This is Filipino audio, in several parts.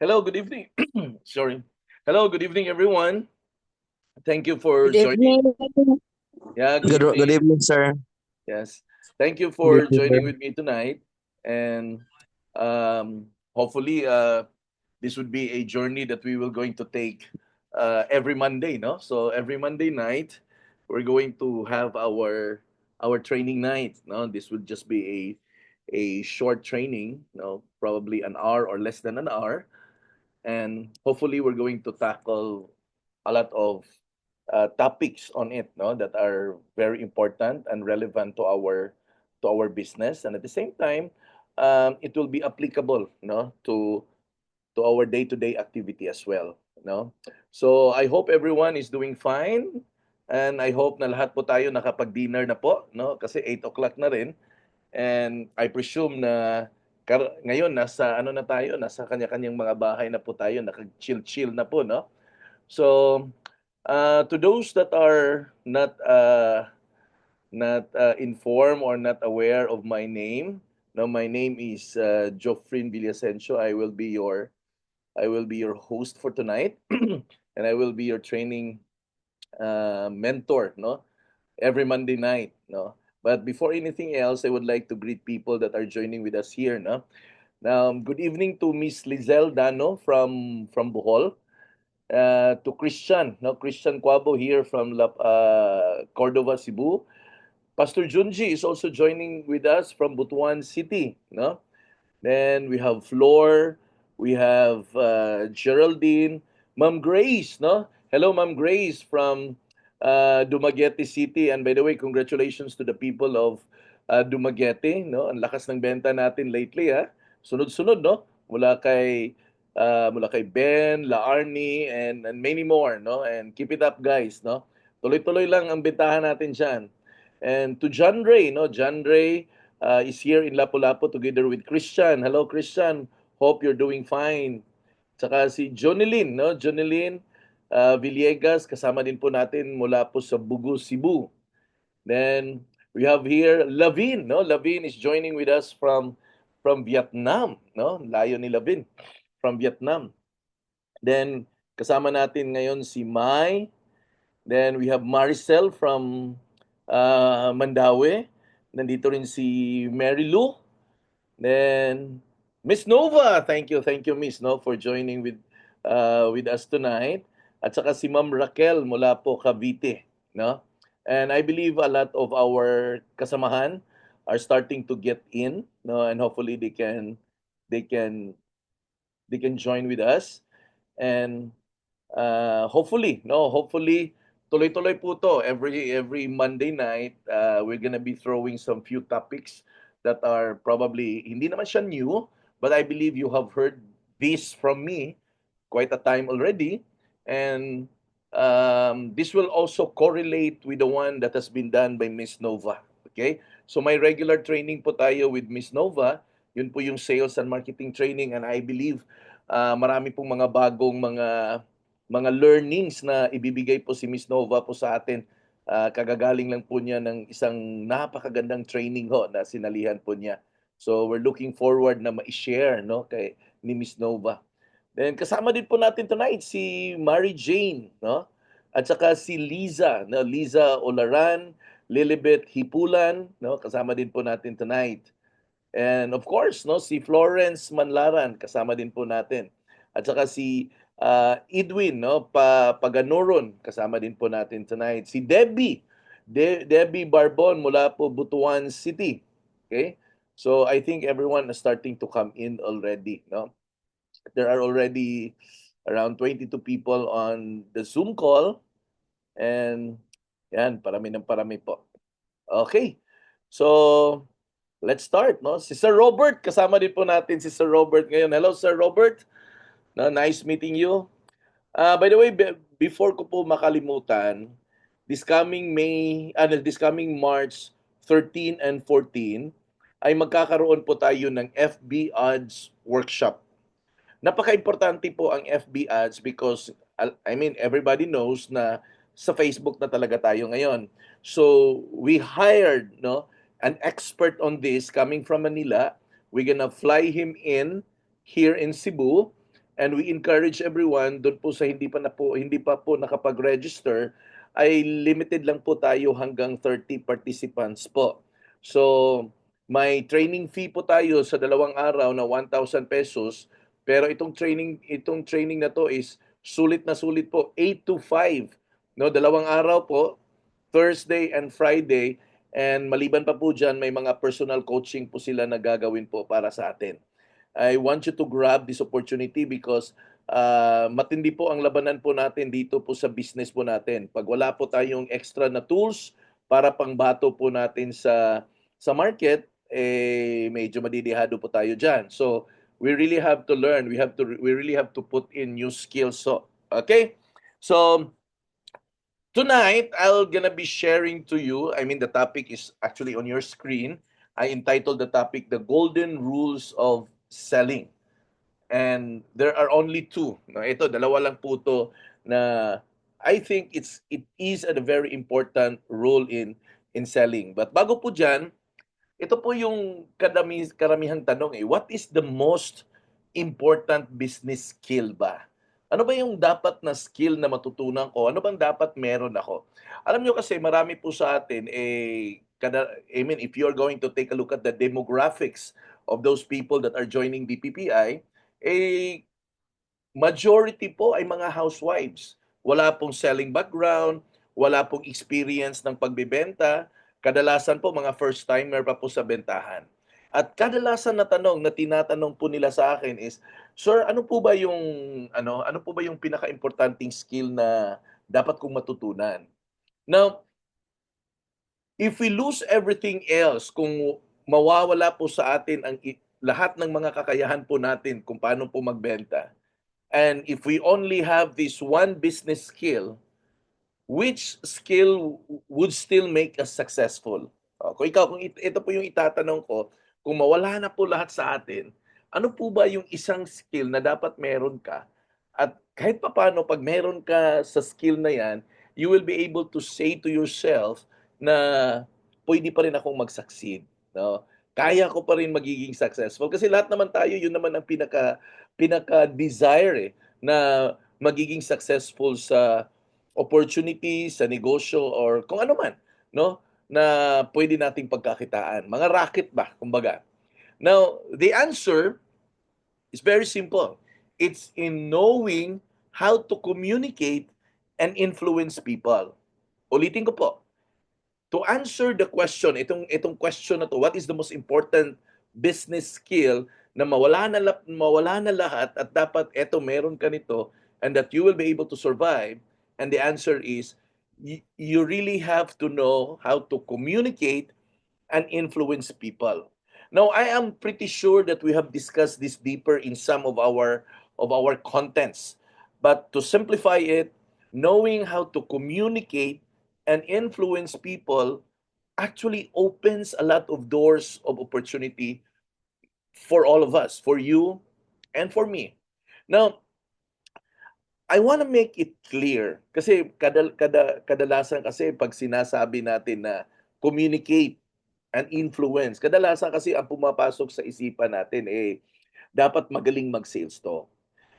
Hello, good evening. Sorry. Hello, good evening, everyone. Thank you for Good joining. evening. Yeah, good Good evening. evening, sir. Yes. Thank you Good for evening, joining sir. with me tonight. And hopefully, this would be a journey that we will going to take every Monday, no? So every Monday night, we're going to have our training night. No, this will just be a short training, no, probably an hour or less than an hour, and hopefully we're going to tackle a lot of topics on it, no, that are very important and relevant to our business, and at the same time, it will be applicable, no, to our day-to-day activity as well, no. So I hope everyone is doing fine, and I hope na lahat po tayo nakapag-dinner na po, no, kasi 8 o'clock na rin. And I presume na ngayon nasa ano na tayo, nasa kanya-kanyang mga bahay na po tayo, naka-chill-chill na po, no? So, to those that are not informed or not aware of my name, no, my name is Joffrin Villasencio. I will be your host for tonight, and I will be your training mentor, no? Every Monday night, no? But before anything else, I would like to greet people that are joining with us here, no? Now, good evening to Miss Lizelle Dano from Bohol, to Christian, no? Christian Quabo here from Cordova, Cebu. Pastor Junji is also joining with us from Butuan City, no? Then we have Flor, we have Geraldine, Ma'am Grace, no? Hello, Ma'am Grace from Dumaguete City. And by the way, congratulations to the people of Dumaguete, no? Ang lakas ng benta natin lately, ha? Sunod-sunod, no? Mula kay Ben, Laarni, and many more, no? And keep it up, guys, no? Tuloy-tuloy lang ang bentahan natin diyan. And to John Ray, no? John Ray is here in Lapu-Lapu together with Christian. Hello, Christian. Hope you're doing fine. Tsaka si Jonilyn, no? Jonilyn Villegas, kasama din po natin mula po sa Bugu, Cebu. Then we have here Lavin, no? Lavin is joining with us from Vietnam, no? Layo ni Lavin from Vietnam. Then kasama natin ngayon si Mai. Then we have Maricel from Mandaue. Nandito rin si Mary Lou. Then Miss Nova, thank you Miss, no, for joining with us tonight. At saka si Ma'am Raquel mula po Cavite, no? And I believe a lot of our kasamahan are starting to get in, no, and hopefully they can they can join with us. And hopefully tuloy-tuloy po to every Monday night. We're gonna be throwing some few topics that are probably hindi naman siya new, but I believe you have heard this from me quite a time already. And this will also correlate with the one that has been done by Miss Nova. Okay? So my regular training po tayo with Miss Nova. Yun po yung sales and marketing training, and I believe marami pong mga bagong mga learnings na ibibigay po si Miss Nova po sa atin. Kagagaling lang po niya ng isang napakagandang training ho na sinalihan po niya. So we're looking forward na ma-share, no, kay ni Miss Nova. Then kasama din po natin tonight si Mary Jane, no? At saka si Liza, no? Liza Olaran, Lilibet Hipulan, no? Kasama din po natin tonight. And of course, no, si Florence Manlaran kasama din po natin. At saka si Edwin, no, Paganuron kasama din po natin tonight. Si Debbie Barbon mula po Butuan City. Okay? So I think everyone is starting to come in already, no? There are already around 22 people on the Zoom call, and yan, parami ng parami po. Okay. So, let's start, no? Si Sir Robert, kasama din po natin si Sir Robert ngayon. Hello, Sir Robert. No, nice meeting you. By the way, before ko po makalimutan, this coming March 13 and 14, ay magkakaroon po tayo ng FB Ads Workshop. Napaka-importante po ang FB ads because I mean everybody knows na sa Facebook na talaga tayo ngayon. So we hired, no, an expert on this coming from Manila. We're gonna fly him in here in Cebu, And we encourage everyone doon po sa hindi pa po nakapag-register ay limited lang po tayo hanggang 30 participants po. So, may training fee po tayo sa 2 araw na 1,000 pesos. Pero itong training na to is sulit po, 8 to 5. No, 2 araw po, Thursday and Friday. And maliban pa po dyan, may mga personal coaching po sila na gagawin po para sa atin. I want you to grab this opportunity because matindi po ang labanan po natin dito po sa business po natin. Pag wala po tayong extra na tools para pangbato po natin sa market, medyo madidihado po tayo diyan. So, we really have to learn. We really have to put in new skills. So, okay? So, tonight, I'll gonna be sharing to you, I mean, the topic is actually on your screen. I entitled the topic, The Golden Rules of Selling. And there are only two. No? Ito, dalawa lang po to na I think it is a very important role in selling. But bago po dyan, ito po yung karamihang tanong what is the most important business skill ba? Ano ba yung dapat na skill na matutunan ko? Ano bang dapat meron ako? Alam nyo kasi marami po sa atin, I mean, if you're going to take a look at the demographics of those people that are joining BPPI, majority po ay mga housewives. Wala pong selling background, wala pong experience ng pagbebenta. Kadalasan po mga first timer pa po sa bentahan. At kadalasan na tanong na tinatanong po nila sa akin is, "Sir, ano po ba yung pinaka-importanting skill na dapat kong matutunan?" Now, if we lose everything else, kung mawawala po sa atin lahat ng mga kakayahan po natin kung paano po magbenta, and if we only have this one business skill, which skill would still make us successful? Kung ito po yung itatanong ko, kung mawala na po lahat sa atin, ano po ba yung isang skill na dapat meron ka? At kahit papaano, pag meron ka sa skill na yan, you will be able to say to yourself na pwede pa rin akong mag-succeed. No? Kaya ko pa rin magiging successful. Kasi lahat naman tayo, yun naman ang pinaka-desire na magiging successful sa opportunity, sa negosyo, or kung ano man, no? Na pwede nating pagkakitaan. Mga racket ba, kumbaga. Now, the answer is very simple. It's in knowing how to communicate and influence people. Ulitin ko po, to answer the question, itong question na to, what is the most important business skill na mawala na lahat at dapat meron ka nito and that you will be able to survive? And the answer is you really have to know how to communicate and influence people. Now, I am pretty sure that we have discussed this deeper in some of our contents. But to simplify it, knowing how to communicate and influence people actually opens a lot of doors of opportunity for all of us, for you and for me. Now, I want to make it clear kasi kadalasan kasi pag sinasabi natin na communicate and influence, kadalasan kasi ang pumapasok sa isipan natin dapat magaling mag-sales talk.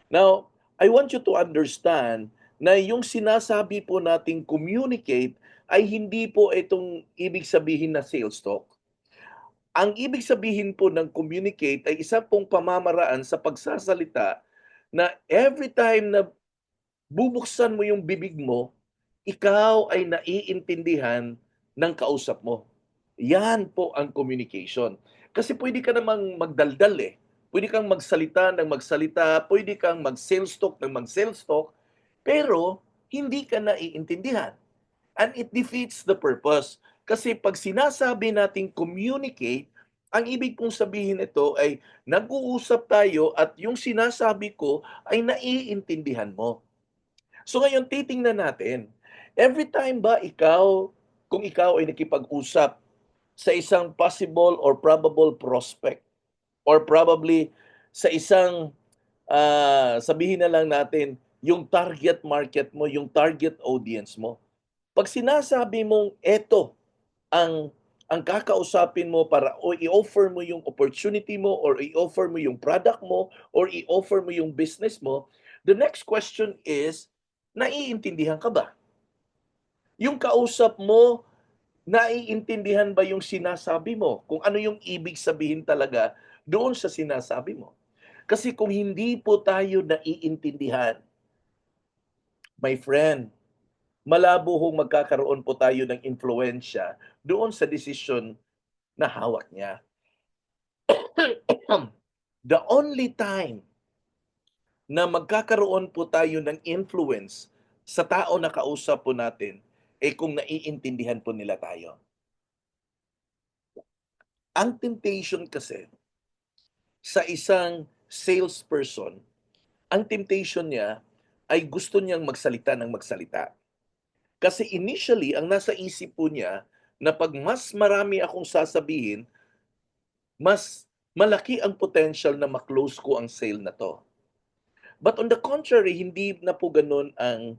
Now, I want you to understand na yung sinasabi po nating communicate ay hindi po itong ibig sabihin na sales talk. Ang ibig sabihin po ng communicate ay isa pong pamamaraan sa pagsasalita na every time na bubuksan mo yung bibig mo, ikaw ay naiintindihan ng kausap mo. Yan po ang communication. Kasi pwede ka namang magdaldal Pwede kang magsalita ng magsalita, pwede kang mag-sales talk ng mag-sales talk, pero hindi ka naiintindihan. And it defeats the purpose. Kasi pag sinasabi nating communicate, ang ibig pong sabihin nito ay nag-uusap tayo at yung sinasabi ko ay naiintindihan mo. So ngayon titingnan natin, every time ba kung ikaw ay nakipag-usap sa isang possible or probable prospect, or probably sa isang sabihin na lang natin yung target market mo, yung target audience mo. Pag sinasabi mong eto ang ang kakausapin mo para o i-offer mo yung opportunity mo or i-offer mo yung product mo or i-offer mo yung business mo, the next question is, naiintindihan ka ba? Yung kausap mo, naiintindihan ba yung sinasabi mo? Kung ano yung ibig sabihin talaga doon sa sinasabi mo? Kasi kung hindi po tayo naiintindihan, my friend, malabo hong magkakaroon po tayo ng impluwensya doon sa desisyon na hawak niya. The only time na magkakaroon po tayo ng influence sa tao na kausap po natin ay kung naiintindihan po nila tayo. Ang temptation kasi sa isang salesperson, ang temptation niya ay gusto niyang magsalita ng magsalita. Kasi initially, ang nasa isip po niya na 'pag mas marami akong sasabihin, mas malaki ang potential na ma-close ko ang sale na 'to. But on the contrary, hindi na po gano'n ang,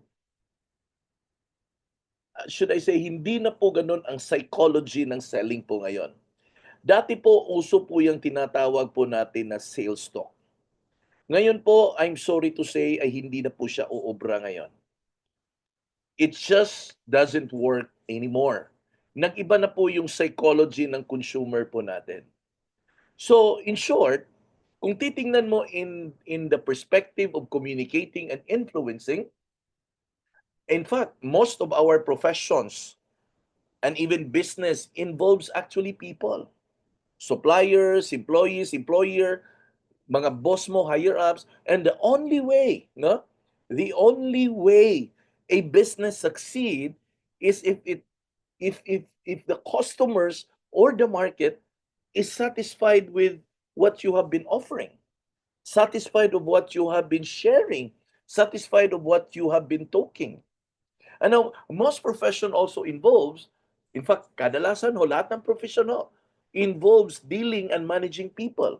should I say, hindi na po gano'n ang psychology ng selling po ngayon. Dati po, uso po yung tinatawag po natin na sales talk. Ngayon po, I'm sorry to say, ay hindi na po siya uubra ngayon. It just doesn't work anymore. Nag-iba na po yung psychology ng consumer po natin. So, in short, kung titingnan mo in the perspective of communicating and influencing, in fact, most of our professions and even business involves actually people. Suppliers, employees, employer, mga boss mo, higher ups, and the only way, no? The only way a business succeed is if the customers or the market is satisfied with what you have been offering, satisfied of what you have been sharing, satisfied of what you have been talking. And now, most profession also involves, in fact, kadalasan ho, lahat ng profession ho, involves dealing and managing people.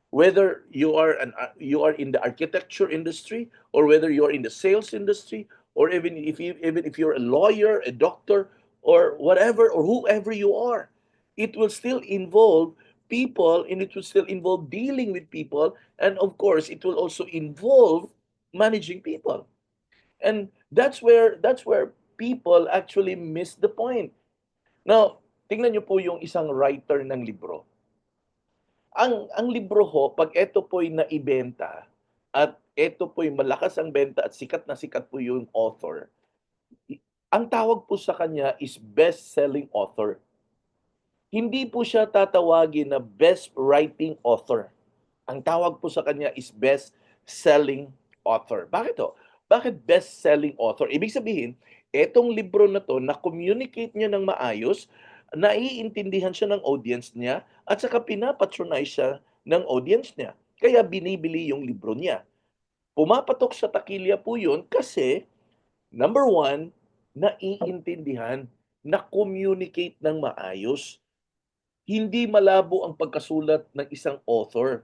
Whether you are in the architecture industry, or whether you are in the sales industry, or even if you're a lawyer, a doctor, or whatever, or whoever you are, it will still involve people, and it will still involve dealing with people, and of course it will also involve managing people. And that's where people actually miss the point. Now, tingnan niyo po yung isang writer ng libro. Ang libro ho, 'pag eto po'y naibenta at eto po'y malakas ang benta at sikat na sikat po yung author, ang tawag po sa kanya is best-selling author. Hindi po siya tatawagin na best writing author. Ang tawag po sa kanya is best-selling author. Bakit ho? Bakit best-selling author? Ibig sabihin, etong libro na 'to, na-communicate niya ng maayos, naiintindihan siya ng audience niya, at saka pina-patronize siya ng audience niya. Kaya binibili yung libro niya. Pumapatok sa takilya po yun kasi, number one, naiintindihan, na-communicate ng maayos. Hindi malabo ang pagkasulat ng isang author.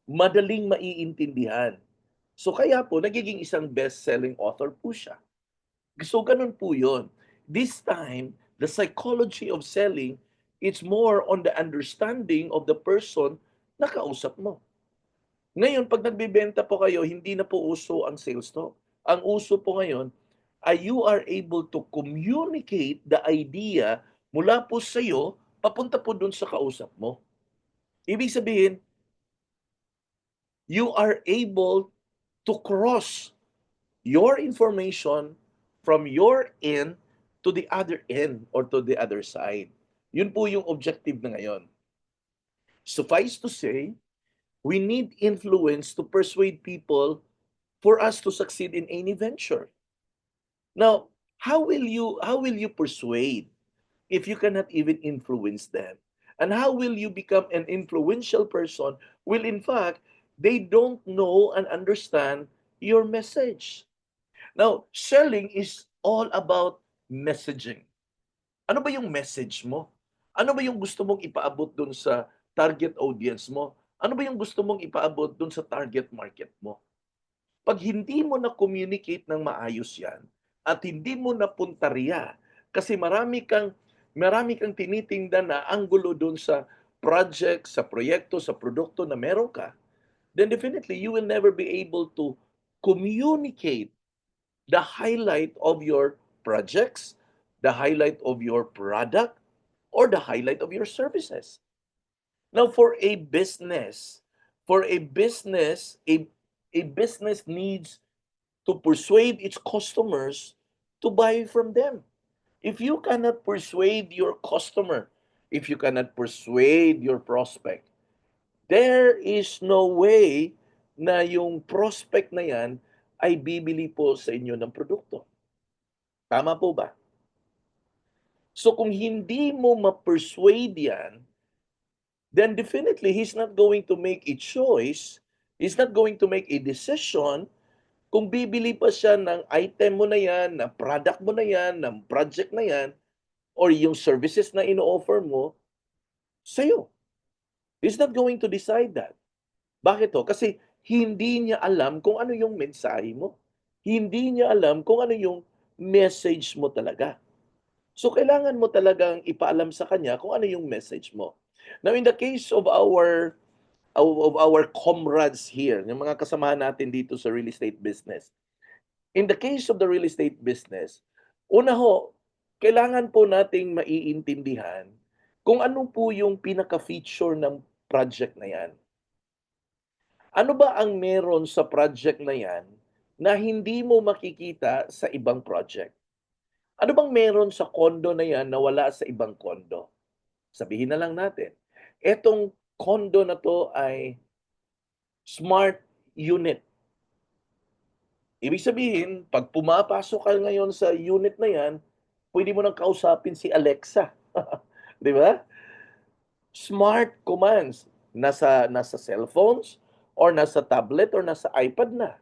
Madaling maiintindihan. So kaya po, nagiging isang best-selling author po siya. So ganun po yun. This time, the psychology of selling, it's more on the understanding of the person na kausap mo. Ngayon, pag nagbebenta po kayo, hindi na po uso ang sales talk. Ang uso po ngayon ay you are able to communicate the idea mula po sa iyo papunta po dun sa kausap mo. Ibig sabihin, you are able to cross your information from your end to the other end or to the other side. Yun po yung objective na ngayon. Suffice to say, we need influence to persuade people for us to succeed in any venture. Now, how will you persuade if you cannot even influence them? And how will you become an influential person? Will in fact, they don't know and understand your message. Now, selling is all about messaging. Ano ba yung message mo? Ano ba yung gusto mong ipaabot dun sa target audience mo? Ano ba yung gusto mong ipaabot dun sa target market mo? Pag hindi mo na-communicate ng maayos yan, at hindi mo na puntarya, kasi marami kang marami kang tinitingnan na anggulo dun sa project, sa proyekto, sa produkto na meron ka, then definitely you will never be able to communicate the highlight of your projects, the highlight of your product, or the highlight of your services. Now, for a business, a business needs to persuade its customers to buy from them. If you cannot persuade your customer, if you cannot persuade your prospect, there is no way na yung prospect na yan ay bibili po sa inyo ng produkto. Tama po ba? So kung hindi mo ma-persuade yan, then definitely he's not going to make a choice, he's not going to make a decision kung bibili pa siya ng item mo na yan, ng product mo na yan, ng project na yan, or yung services na ino-offer mo sa'yo. He's not going to decide that. Bakit to? Kasi hindi niya alam kung ano yung mensahe mo. Hindi niya alam kung ano yung message mo talaga. So kailangan mo talagang ipaalam sa kanya kung ano yung message mo. Now in the case of our comrades here, yung mga kasamahan natin dito sa real estate business. In the case of the real estate business, una ho, kailangan po nating maiintindihan kung ano po yung pinaka-feature ng project na yan. Ano ba ang meron sa project na yan na hindi mo makikita sa ibang project? Ano bang meron sa condo na yan na wala sa ibang condo? Sabihin na lang natin, etong condo na to ay smart unit. Ibig sabihin, pag pumapasok ka ngayon sa unit na yan, pwede mo nang kausapin si Alexa. Di ba? Smart commands. Nasa cellphones, or nasa tablet, or nasa iPad na.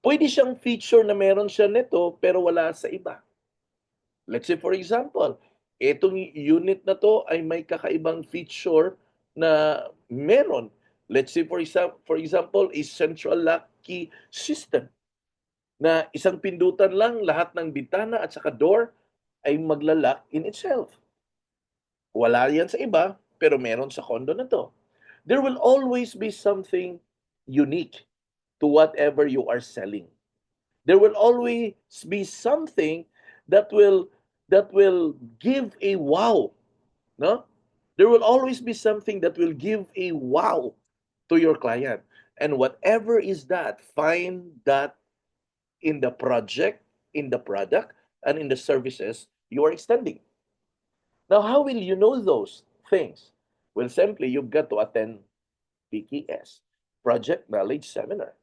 Pwede siyang feature na meron siya nito pero wala sa iba. Let's say for example, itong unit na to ay may kakaibang feature na meron. Let's say for example, a central lock key system na isang pindutan lang lahat ng bintana at saka door ay maglalak in itself. Wala yan sa iba, pero meron sa condo na to. There will always be something unique to whatever you are selling. There will always be something that will give a wow, no? There will always be something that will give a wow to your client. And whatever is that, find that in the project, in the product, and in the services you are extending. Now, how will you know those things? Well, simply you've got to attend PKS, Project Knowledge Seminar.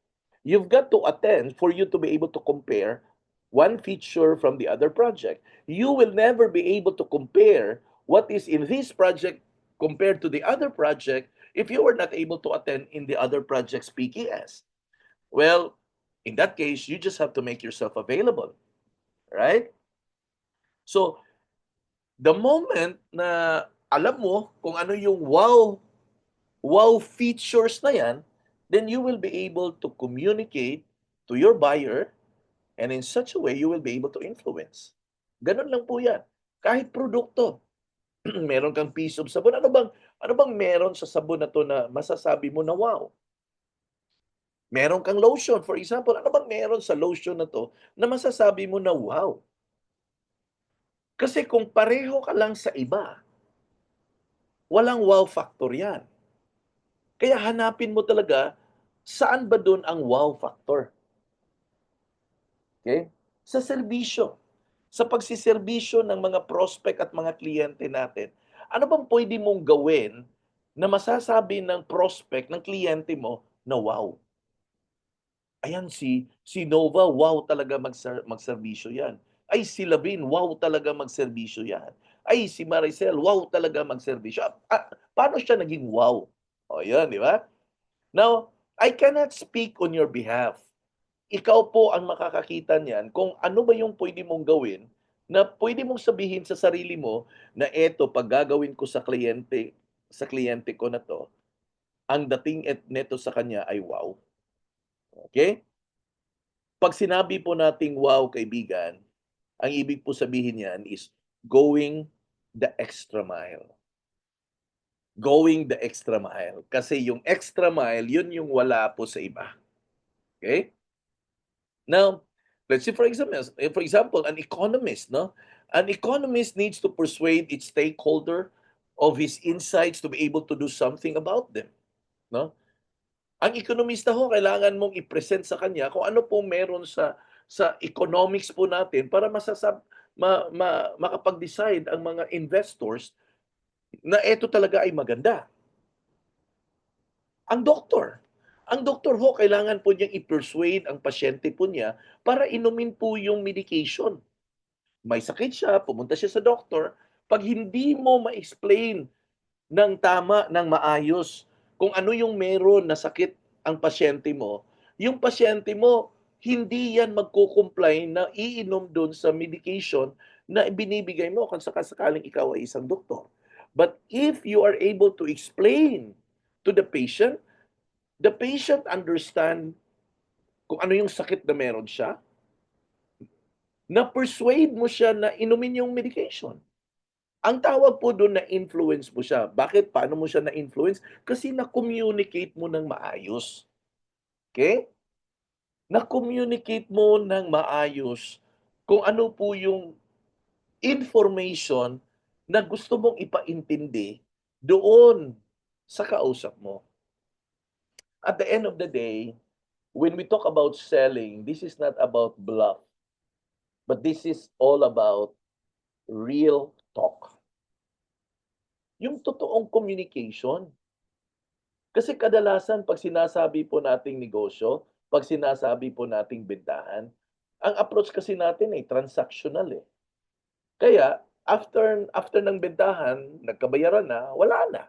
You've got to attend for you to be able to compare one feature from the other project. You will never be able to compare what is in this project compared to the other project if you were not able to attend in the other project's PKS. Well, in that case, you just have to make yourself available, right? So, the moment na alam mo kung ano yung wow features na yan, then you will be able to communicate to your buyer, and in such a way, you will be able to influence. Ganun lang po yan. Kahit produkto, meron kang piece of sabon. Ano bang meron sa sabon na to na masasabi mo na wow? Meron kang lotion, for example. Ano bang meron sa lotion na to na masasabi mo na wow? Kasi kung pareho ka lang sa iba, walang wow factor yan. Kaya hanapin mo talaga saan ba doon ang wow factor. Okay? Sa serbisyo. Sa pagsiserbisyo ng mga prospect at mga kliyente natin. Ano bang pwede mong gawin na masasabi ng prospect, ng kliyente mo na wow? Ayan si Nova, wow talaga magserbisyo yan. Ay si Lavin, wow talaga magserbisyo yan. Ay si Maricel, wow talaga magserbisyo. Paano siya naging wow? O yan, di ba? Now, I cannot speak on your behalf. Ikaw po ang makakakita niyan kung ano ba yung pwede mong gawin na pwede mong sabihin sa sarili mo na eto, pag gagawin ko sa kliyente ko na to, ang dating neto sa kanya ay wow. Okay? Pag sinabi po nating wow, kaibigan, ang ibig po sabihin niyan is going the extra mile. Going the extra mile. Kasi yung extra mile, yun yung wala po sa iba. Okay? Now, let's say for example, an economist, no? An economist needs to persuade its stakeholder of his insights to be able to do something about them, no? Ang ekonomista ho, kailangan mong i-present sa kanya kung ano po meron sa economics po natin para makapag-decide ang mga investors na eto talaga ay maganda. Ang doktor. Ang doktor ho, kailangan po niyang i-persuade ang pasyente po niya para inumin po yung medication. May sakit siya, pumunta siya sa doktor. Pag hindi mo ma-explain ng tama, ng maayos, kung ano yung meron na sakit ang pasyente mo, yung pasyente mo, hindi yan magko-comply na iinom doon sa medication na binibigay mo kung sakasakaling ikaw ay isang doktor. But if you are able to explain to the patient understand kung ano yung sakit na meron siya, na-persuade mo siya na inumin yung medication. Ang tawag po doon na influence mo siya. Bakit? Paano mo siya na-influence? Kasi na-communicate mo ng maayos. Okay? Na-communicate mo ng maayos kung ano po yung information na gusto mong ipaintindi doon sa kausap mo. At the end of the day, when we talk about selling, this is not about bluff, but this is all about real talk. Yung totoong communication. Kasi kadalasan 'pag sinasabi po nating negosyo, 'pag sinasabi po nating bentahan, ang approach kasi natin ay transactional, eh. Kaya after ng bentahan, nagkabayaran na, wala na.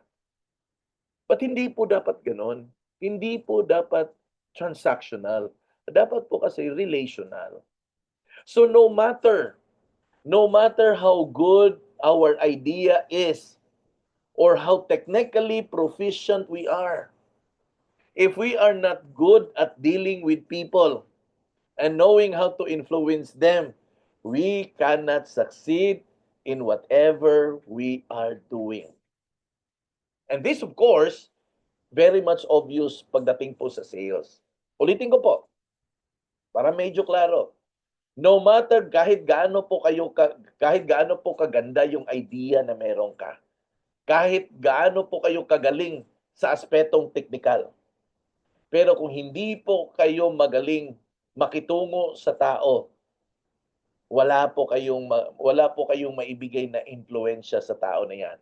But hindi po dapat gano'n. Hindi po dapat transactional. Dapat po kasi relational. So no matter how good our idea is or how technically proficient we are, if we are not good at dealing with people and knowing how to influence them, we cannot succeed in whatever we are doing. And this, of course, very much obvious pagdating po sa sales. Ulitin ko po, para medyo klaro. No matter kahit gaano po kaganda yung idea na meron ka, kahit gaano po kayo kagaling sa aspetong teknikal, pero kung hindi po kayo magaling makitungo sa tao, wala po kayong maibigay na impluwensya sa tao na 'yan.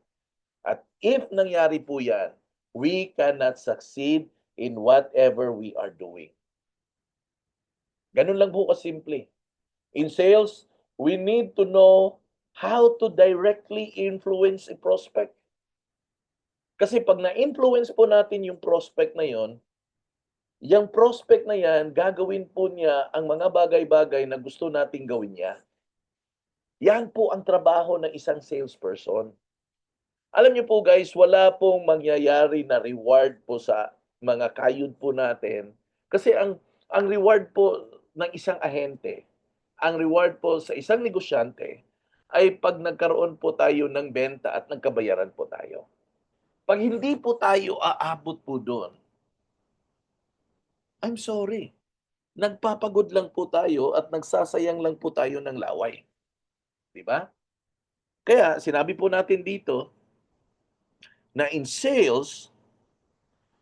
At if nangyari po 'yan, we cannot succeed in whatever we are doing. Gano'n lang po kasimple. In sales, we need to know how to directly influence a prospect. Kasi 'pag na-influence po natin yung prospect na 'yon, yang prospect na 'yan, gagawin po niya ang mga bagay-bagay na gusto nating gawin niya. Yan po ang trabaho ng isang salesperson. Alam niyo po guys, wala pong mangyayari na reward po sa mga kayod po natin. Kasi ang reward po ng isang ahente, ang reward po sa isang negosyante ay 'pag nagkaroon po tayo ng benta at nagkabayaran po tayo. 'Pag hindi po tayo aabot po do'n, I'm sorry, nagpapagod lang po tayo at nagsasayang lang po tayo ng laway, 'di ba? Kaya sinabi po natin dito na in sales,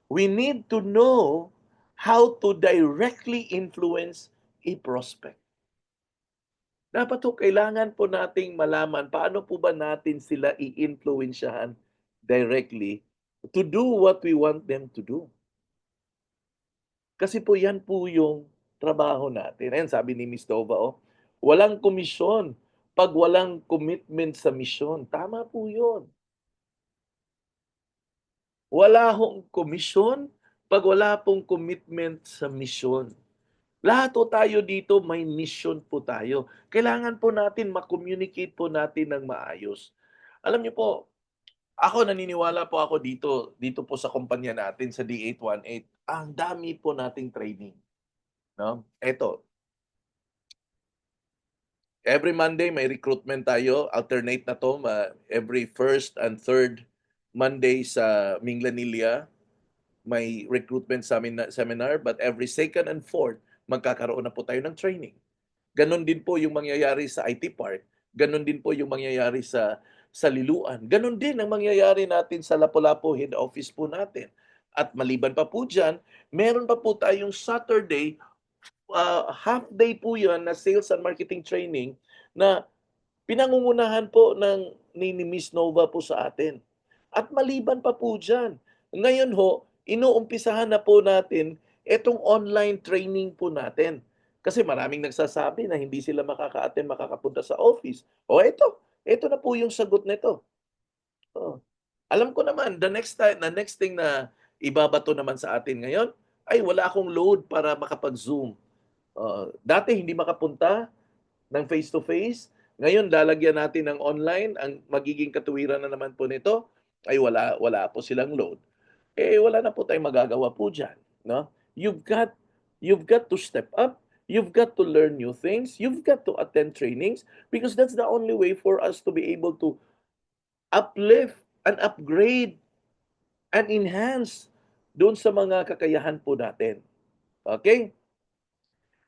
we need to know how to directly influence a prospect. Dapat po kailangan po nating malaman paano po ba natin sila i-impluwensyahan directly to do what we want them to do. Kasi po yan po yung trabaho natin. Ayan sabi ni Miss Tova, oh, walang komisyon 'pag walang commitment sa misyon. Tama po yun. Wala hong komisyon 'pag wala pong commitment sa misyon. Lahat po tayo dito may mission po tayo. Kailangan po natin ma-communicate po natin ng maayos. Alam niyo po, ako naniniwala po ako dito po sa kumpanya natin sa D818, ang dami po nating training, 'no. Eto, Every Monday may recruitment tayo. Alternate na to. Every first and third Monday sa Minglanilla may recruitment seminar. But every second and fourth, magkakaroon na po tayo ng training. Ganon din po yung mangyayari sa IT Park. Ganon din po yung mangyayari sa Liluan. Ganon din ang mangyayari natin sa Lapu-Lapu head office po natin. At maliban pa po dyan, meron pa po tayong Saturday, half day po yan na sales and marketing training na pinangungunahan po ni Miss Nova po sa atin. At maliban pa po dyan, ngayon ho, inuumpisahan na po natin itong online training po natin. Kasi maraming nagsasabi na hindi sila makaka-attend, makakapunta sa office. O ito na po yung sagot nito. Oh. Alam ko naman, the next thing na ibabato naman sa atin ngayon, ay wala akong load para makapag-Zoom. Dati hindi makapunta ng face-to-face. Ngayon, lalagyan natin ng online. Ang magiging katuwiran na naman po nito ay wala po silang load. Wala na po tayong magagawa po dyan. No? You've got to step up. You've got to learn new things. You've got to attend trainings because that's the only way for us to be able to uplift and upgrade and enhance doon sa mga kakayahan po natin. Okay?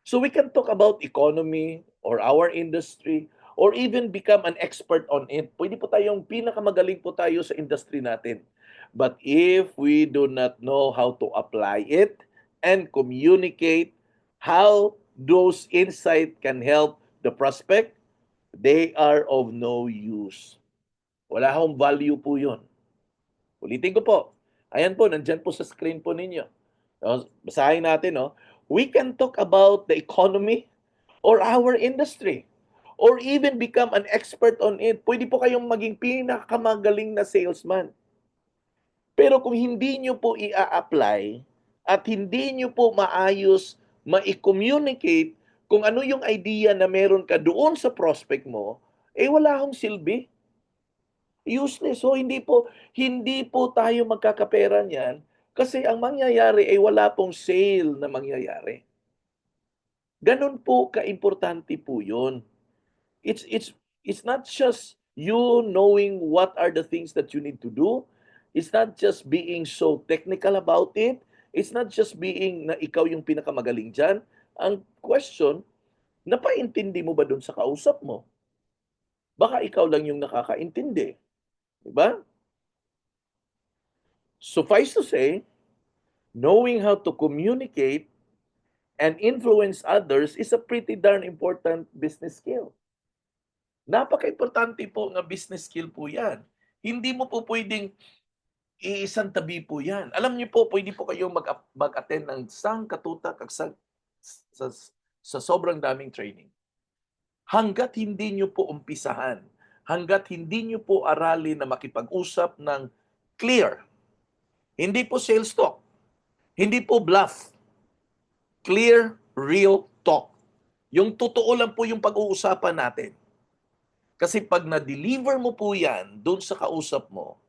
So we can talk about economy or our industry or even become an expert on it. Pwede po tayong pinakamagaling po tayo sa industry natin. But if we do not know how to apply it and communicate how those insights can help the prospect, they are of no use. Wala akong value po yun. Ulitin ko po. Ayan po, nandyan po sa screen po ninyo. Basahin natin, no? We can talk about the economy or our industry or even become an expert on it. Pwede po kayong maging pinakamagaling na salesman. Pero kung hindi nyo po i-apply at hindi nyo po maayos ma-communicate kung ano yung idea na meron ka doon sa prospect mo, wala akong silbi. Useless. So hindi po tayo magkakapera niyan kasi ang mangyayari ay wala pong sale na mangyayari. Ganun po kaimportante po 'yun. It's not just you knowing what are the things that you need to do. It's not just being so technical about it. It's not just being na ikaw yung pinakamagaling diyan. Ang question, napaintindi mo ba dun sa kausap mo? Baka ikaw lang yung nakakaintindi. Diba? Suffice to say, knowing how to communicate and influence others is a pretty darn important business skill. Napaka-importante po ng business skill po yan. Hindi mo po pwedeng iisang tabi po yan. Alam niyo po, pwede po kayong mag-attend ng katutak sa, sa sobrang daming training. Hanggat hindi niyo po umpisahan, hanggat hindi niyo po aralin na makipag-usap ng clear, hindi po sales talk, hindi po bluff, clear, real talk. Yung totoo lang po yung pag-uusapan natin. Kasi pag na-deliver mo po yan doon sa kausap mo,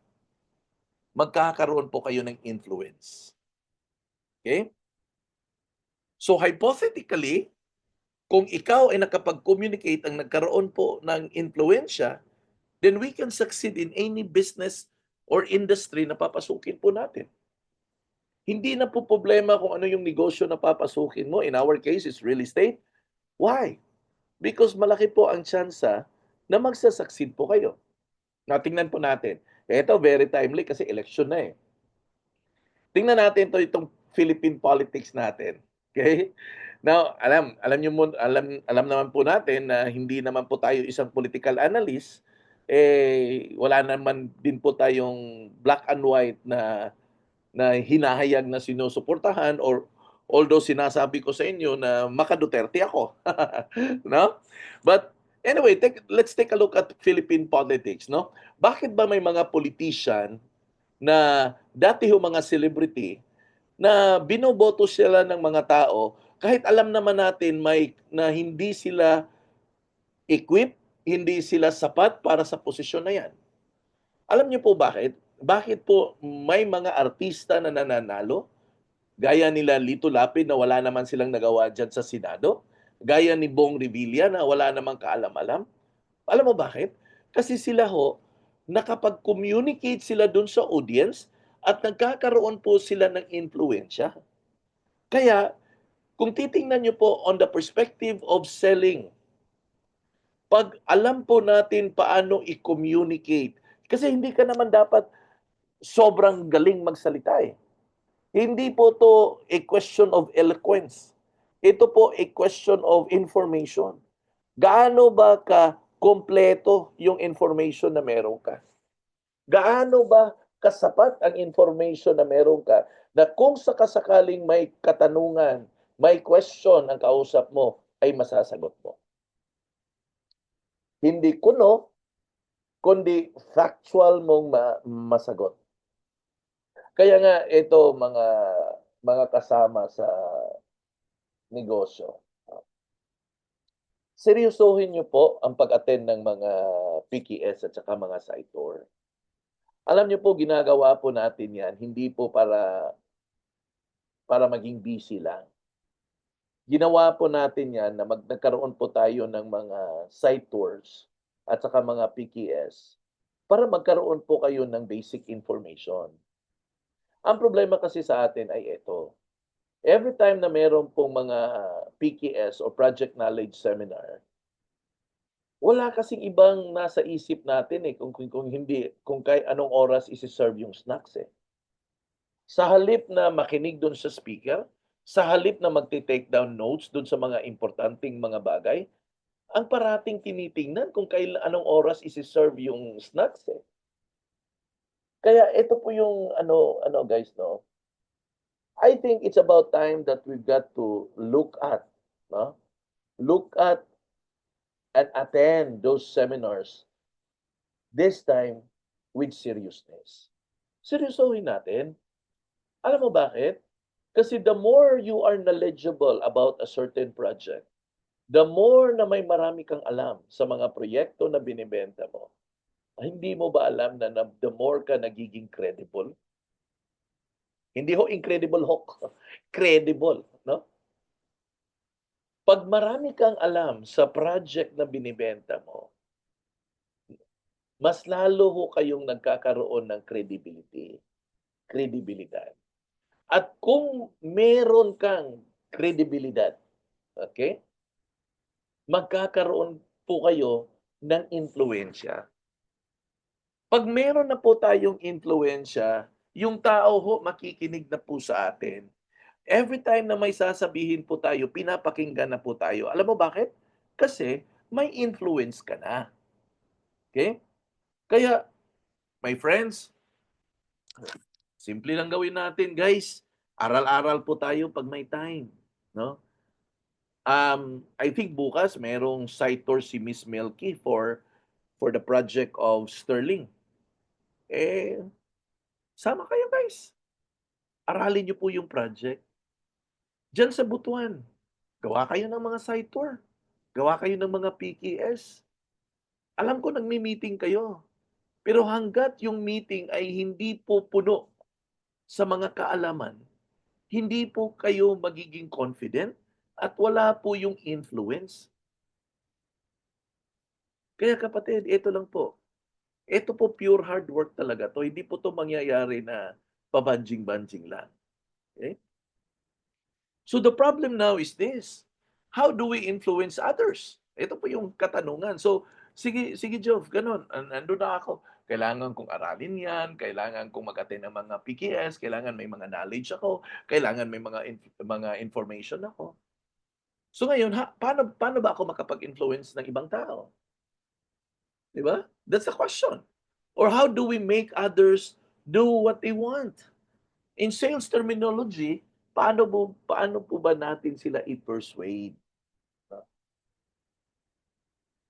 magkakaroon po kayo ng influence. Okay? So hypothetically, kung ikaw ay nakapag-communicate ang nagkaroon po ng influensya, then we can succeed in any business or industry na papasukin po natin. Hindi na po problema kung ano yung negosyo na papasukin mo. In our case, is real estate. Why? Because malaki po ang tsansa na magsasucceed po kayo. Tingnan po natin. Ito, very timely kasi election na eh. Tingnan natin itong Philippine politics natin. Okay? Now, alam naman po natin na hindi naman po tayo isang political analyst. Wala naman din po tayong black and white na hinahayag na sinusuportahan or although sinasabi ko sa inyo na maka-Duterte ako. No? But anyway, let's take a look at Philippine politics, no? Bakit ba may mga politician na dati mga celebrity na binoboto sila ng mga tao kahit alam naman natin na hindi sila equipped, hindi sila sapat para sa posisyon na yan. Alam niyo po bakit? Bakit po may mga artista na nananalo? Gaya nila Lito Lapid na wala naman silang nagawa dyan sa Senado. Gaya ni Bong Revilla na wala namang kaalam-alam. Alam mo bakit? Kasi sila ho, nakapag-communicate sila dun sa audience at nagkakaroon po sila ng influensya. Kaya, kung titingnan nyo po on the perspective of selling, pag alam po natin paano i-communicate, kasi hindi ka naman dapat sobrang galing magsalita eh. Hindi po to a question of eloquence. Ito po a question of information. Gaano ba ka kompleto yung information na meron ka? Gaano ba kasapat ang information na meron ka na kung sakasakaling may katanungan, may question ang kausap mo, ay masasagot mo. Hindi kuno, kundi factual mong masagot. Kaya nga ito mga kasama sa negosyo. Seryosohin niyo po ang pag-attend ng mga PKS at saka mga site tour. Alam niyo po ginagawa po natin 'yan hindi po para maging busy lang. Ginawa po natin 'yan na nagkaroon po tayo ng mga site tours at saka mga PKS para magkaroon po kayo ng basic information. Ang problema kasi sa atin ay ito, every time na meron pong mga PKS o project knowledge seminar, wala kasing ibang nasa isip natin, eh, kung hindi kung kahit anong oras ise-serve yung snacks, eh. Sa halip na makinig dun sa speaker, sa halip na magte-take down notes dun sa mga importanteng mga bagay, ang parating tinitingnan kung anong oras ise-serve yung snacks, eh. Kaya ito po yung ano guys 'no, I think it's about time that we've got to look at, 'no, look at and attend those seminars, this time with seriousness. Seryosohin natin. Alam mo bakit? Kasi the more you are knowledgeable about a certain project, the more na may marami kang alam sa mga proyekto na binibenta mo, hindi mo ba alam na the more ka nagiging credible? Hindi ho incredible ho, credible, no? Pag marami kang alam sa project na binibenta mo, mas lalo ho kayong nagkakaroon ng kredibilidad. At kung meron kang kredibilidad, okay, magkakaroon po kayo ng impluwensya. Pag meron na po tayong impluwensya, yung tao ho makikinig na po sa atin. Every time na may sasabihin po tayo, pinapakinggan na po tayo. Alam mo bakit? Kasi may influence ka na. Okay? Kaya, my friends, simple lang gawin natin, guys. Aral-aral po tayo pag may time, no? I think bukas merong site tour si Miss Melky for the project of Sterling. Eh, sama kayo, guys. Aralin niyo po yung project. Diyan sa Butuan, gawa kayo ng mga site tour. Gawa kayo ng mga PKS. Alam ko nagmi-meeting kayo. Pero hangga't yung meeting ay hindi po puno sa mga kaalaman, hindi po kayo magiging confident at wala po yung influence. Kaya kapatid, ito lang po. Ito po pure hard work talaga to. Hindi po to mangyayari na pabanjing-banjing lang. Okay? So the problem now is this. How do we influence others? Ito po yung katanungan. So, sige, sige Jov, ganun. Nandun na ako. Kailangan kong aralin yan, kailangan kong mag-attend ng mga PKS, kailangan may mga knowledge ako, kailangan may mga information ako. So ngayon, paano ba ako makapag-influence ng ibang tao? Di ba? That's the question. Or how do we make others do what they want? In sales terminology, paano po ba natin sila i-persuade?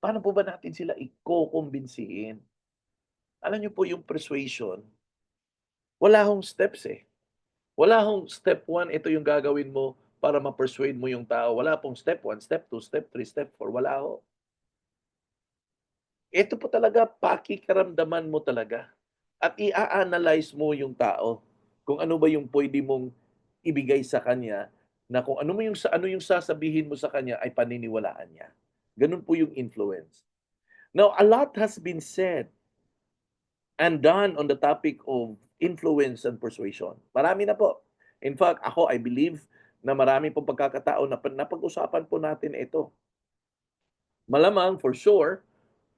Paano po ba natin sila iko-kumbinsihin? Alam niyo po yung persuasion, wala hong steps eh. Wala hong step 1, ito yung gagawin mo para ma-persuade mo yung tao. Wala pong step 1, step 2, step 3, step 4, wala ho. Ito po talaga pakikaramdaman mo talaga at i-a-analyze mo yung tao kung ano ba yung pwede mong ibigay sa kanya na kung ano yung sasabihin mo sa kanya ay paniniwalaan niya. Gano'n po yung influence. Now, a lot has been said and done on the topic of influence and persuasion. Marami na po. In fact, ako, I believe na marami pong pagkakataon na napag-usapan po natin ito. Malamang, for sure,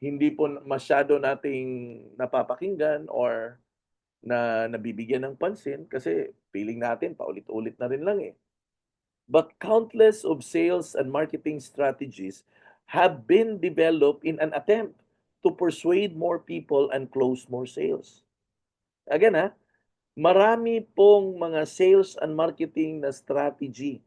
hindi po masyado nating napapakinggan or na nabibigyan ng pansin kasi feeling natin paulit-ulit na rin lang eh. But countless of sales and marketing strategies have been developed in an attempt to persuade more people and close more sales. Again marami pong mga sales and marketing na strategy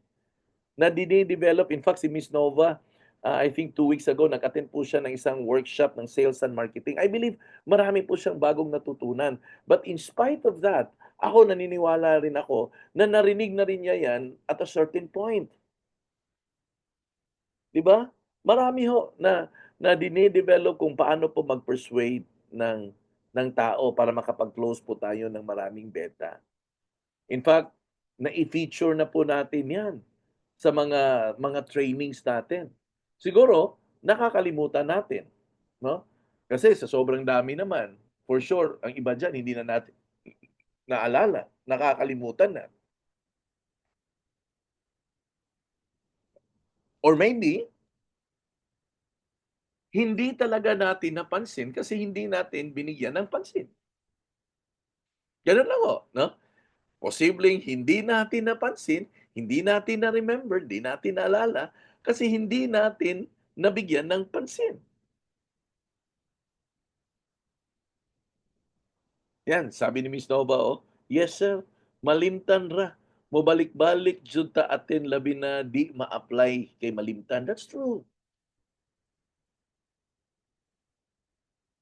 na dine-develop. In fact, si Miss Nova, I think 2 weeks ago, nag-attend po siya ng isang workshop ng sales and marketing. I believe marami po siyang bagong natutunan. But in spite of that, ako naniniwala rin ako na narinig na rin niya yan at a certain point. 'Di ba? Marami ho na dine-develop kung paano po mag-persuade ng tao para makapag-close po tayo ng maraming benta. In fact, nai-feature na po natin 'yan sa mga trainings natin. Siguro nakakalimutan natin, 'no? Kasi sa sobrang dami naman, for sure ang iba diyan hindi na natin naalala, nakakalimutan na. Or maybe hindi talaga natin napansin kasi hindi natin binigyan ng pansin. Gano'n lang ho, 'no? Posibleng hindi natin napansin, hindi natin na-remember, hindi natin naalala kasi hindi natin nabigyan ng pansin. Yan, sabi ni Miss Nova, oh, "Yes sir, malimtan ra. Mobalik-balik jud ta atin labi na di ma-apply kay malimtan." That's true.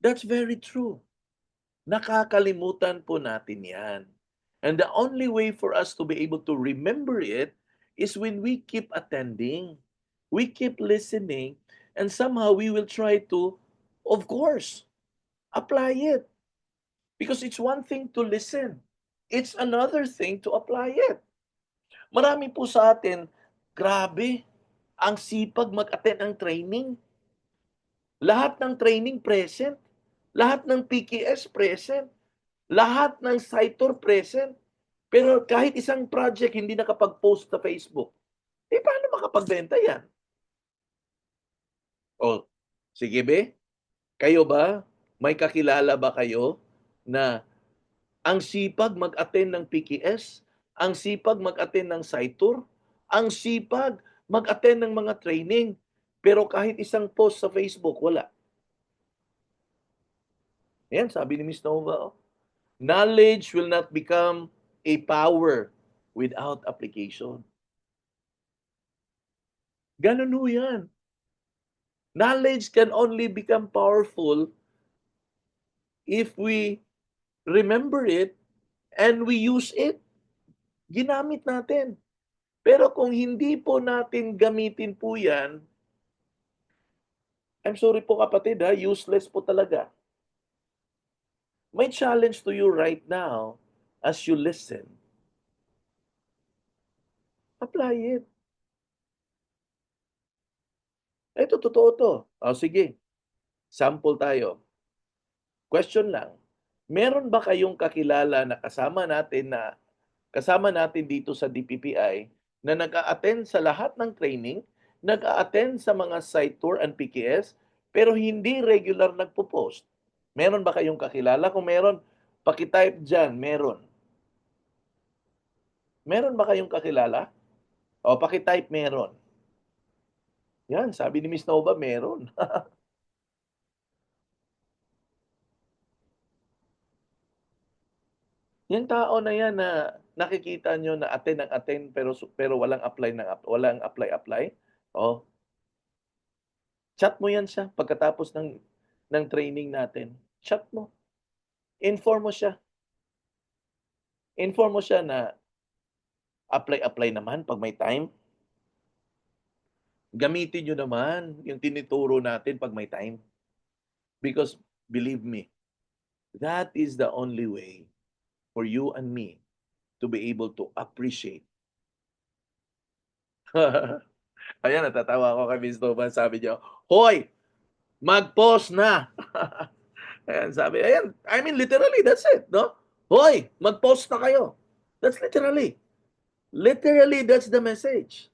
That's very true. Nakakalimutan po natin yan. And the only way for us to be able to remember it is when we keep attending, we keep listening, and somehow we will try to, of course, apply it. Because it's one thing to listen. It's another thing to apply it. Marami po sa atin, grabe, ang sipag mag-attend ng training. Lahat ng training present. Lahat ng PKS present. Lahat ng site tour present. Pero kahit isang project hindi nakapag-post sa Facebook. Eh, paano makapagbenta yan? O, sige be, kayo ba, may kakilala ba kayo na ang sipag mag-attend ng PKS, ang sipag mag-attend ng site tour, ang sipag mag-attend ng mga training, pero kahit isang post sa Facebook, wala. Yan, sabi ni Miss Nova, oh. Knowledge will not become a power without application. Ganun ho yan. Knowledge can only become powerful if we remember it and we use it. Ginamit natin. Pero kung hindi po natin gamitin po yan, I'm sorry po kapatid useless po talaga. My challenge to you right now, as you listen, apply it. Ito, totoo to. O sige, sample tayo. Question lang. Meron ba kayong kakilala na kasama natin dito sa DPPI na nag-a-attend sa lahat ng training, nag-a-attend sa mga site tour and PKS, pero hindi regular nagpo-post? Meron ba kayong kakilala? Kung meron, paki-type diyan, meron. Meron ba kayong kakilala? O paki-type meron. Yan, sabi ni Miss Nova, meron. Yung tao na yan na nakikita nyo na attend ng attend pero walang apply. Oh, chat mo yan siya pagkatapos ng training natin. Chat mo. Inform mo siya. Inform mo siya na apply naman pag may time. Gamitin nyo naman yung tinuturo natin pag may time. Because believe me, that is the only way for you and me to be able to appreciate Ayan, natatawa ako kay Miss Nova, sabi niya, "Hoy, mag-pause na." Ayan, sabi, ayan, I mean, literally, that's it, no? Hoy, mag-pause na kayo. That's literally, that's the message.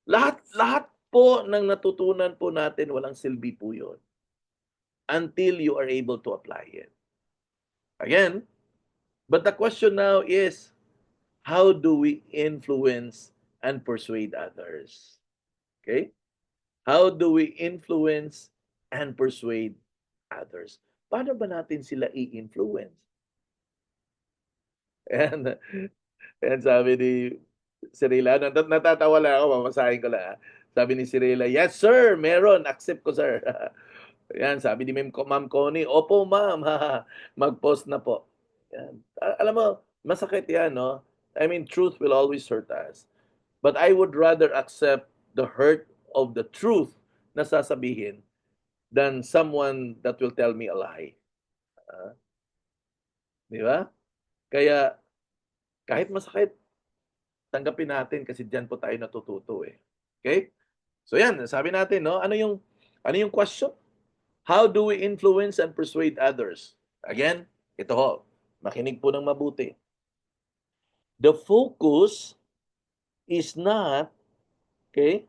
Lahat po ng natutunan po natin, walang silbi po yun until you are able to apply it. Again, but the question now is, how do we influence and persuade others? Okay? How do we influence and persuade others? Paano ba natin sila i-influence? And, and sabi ni Cirilla, natatawa lang ako, mamasahin ko lang. Sabi ni Cirilla, yes sir, meron, accept ko sir. Yan, sabi ni Ma'am Connie, opo ma'am, mag-post na po. Yan. Alam mo, masakit yan, no? I mean, truth will always hurt us. But I would rather accept the hurt of the truth na sasabihin than someone that will tell me a lie. Di ba? Kaya, kahit masakit, tanggapin natin kasi diyan po tayo natututo eh. Okay? So yan, sabi natin, no? Ano yung question? How do we influence and persuade others? Again, ito ho. Makinig po ng mabuti. The focus is not, okay?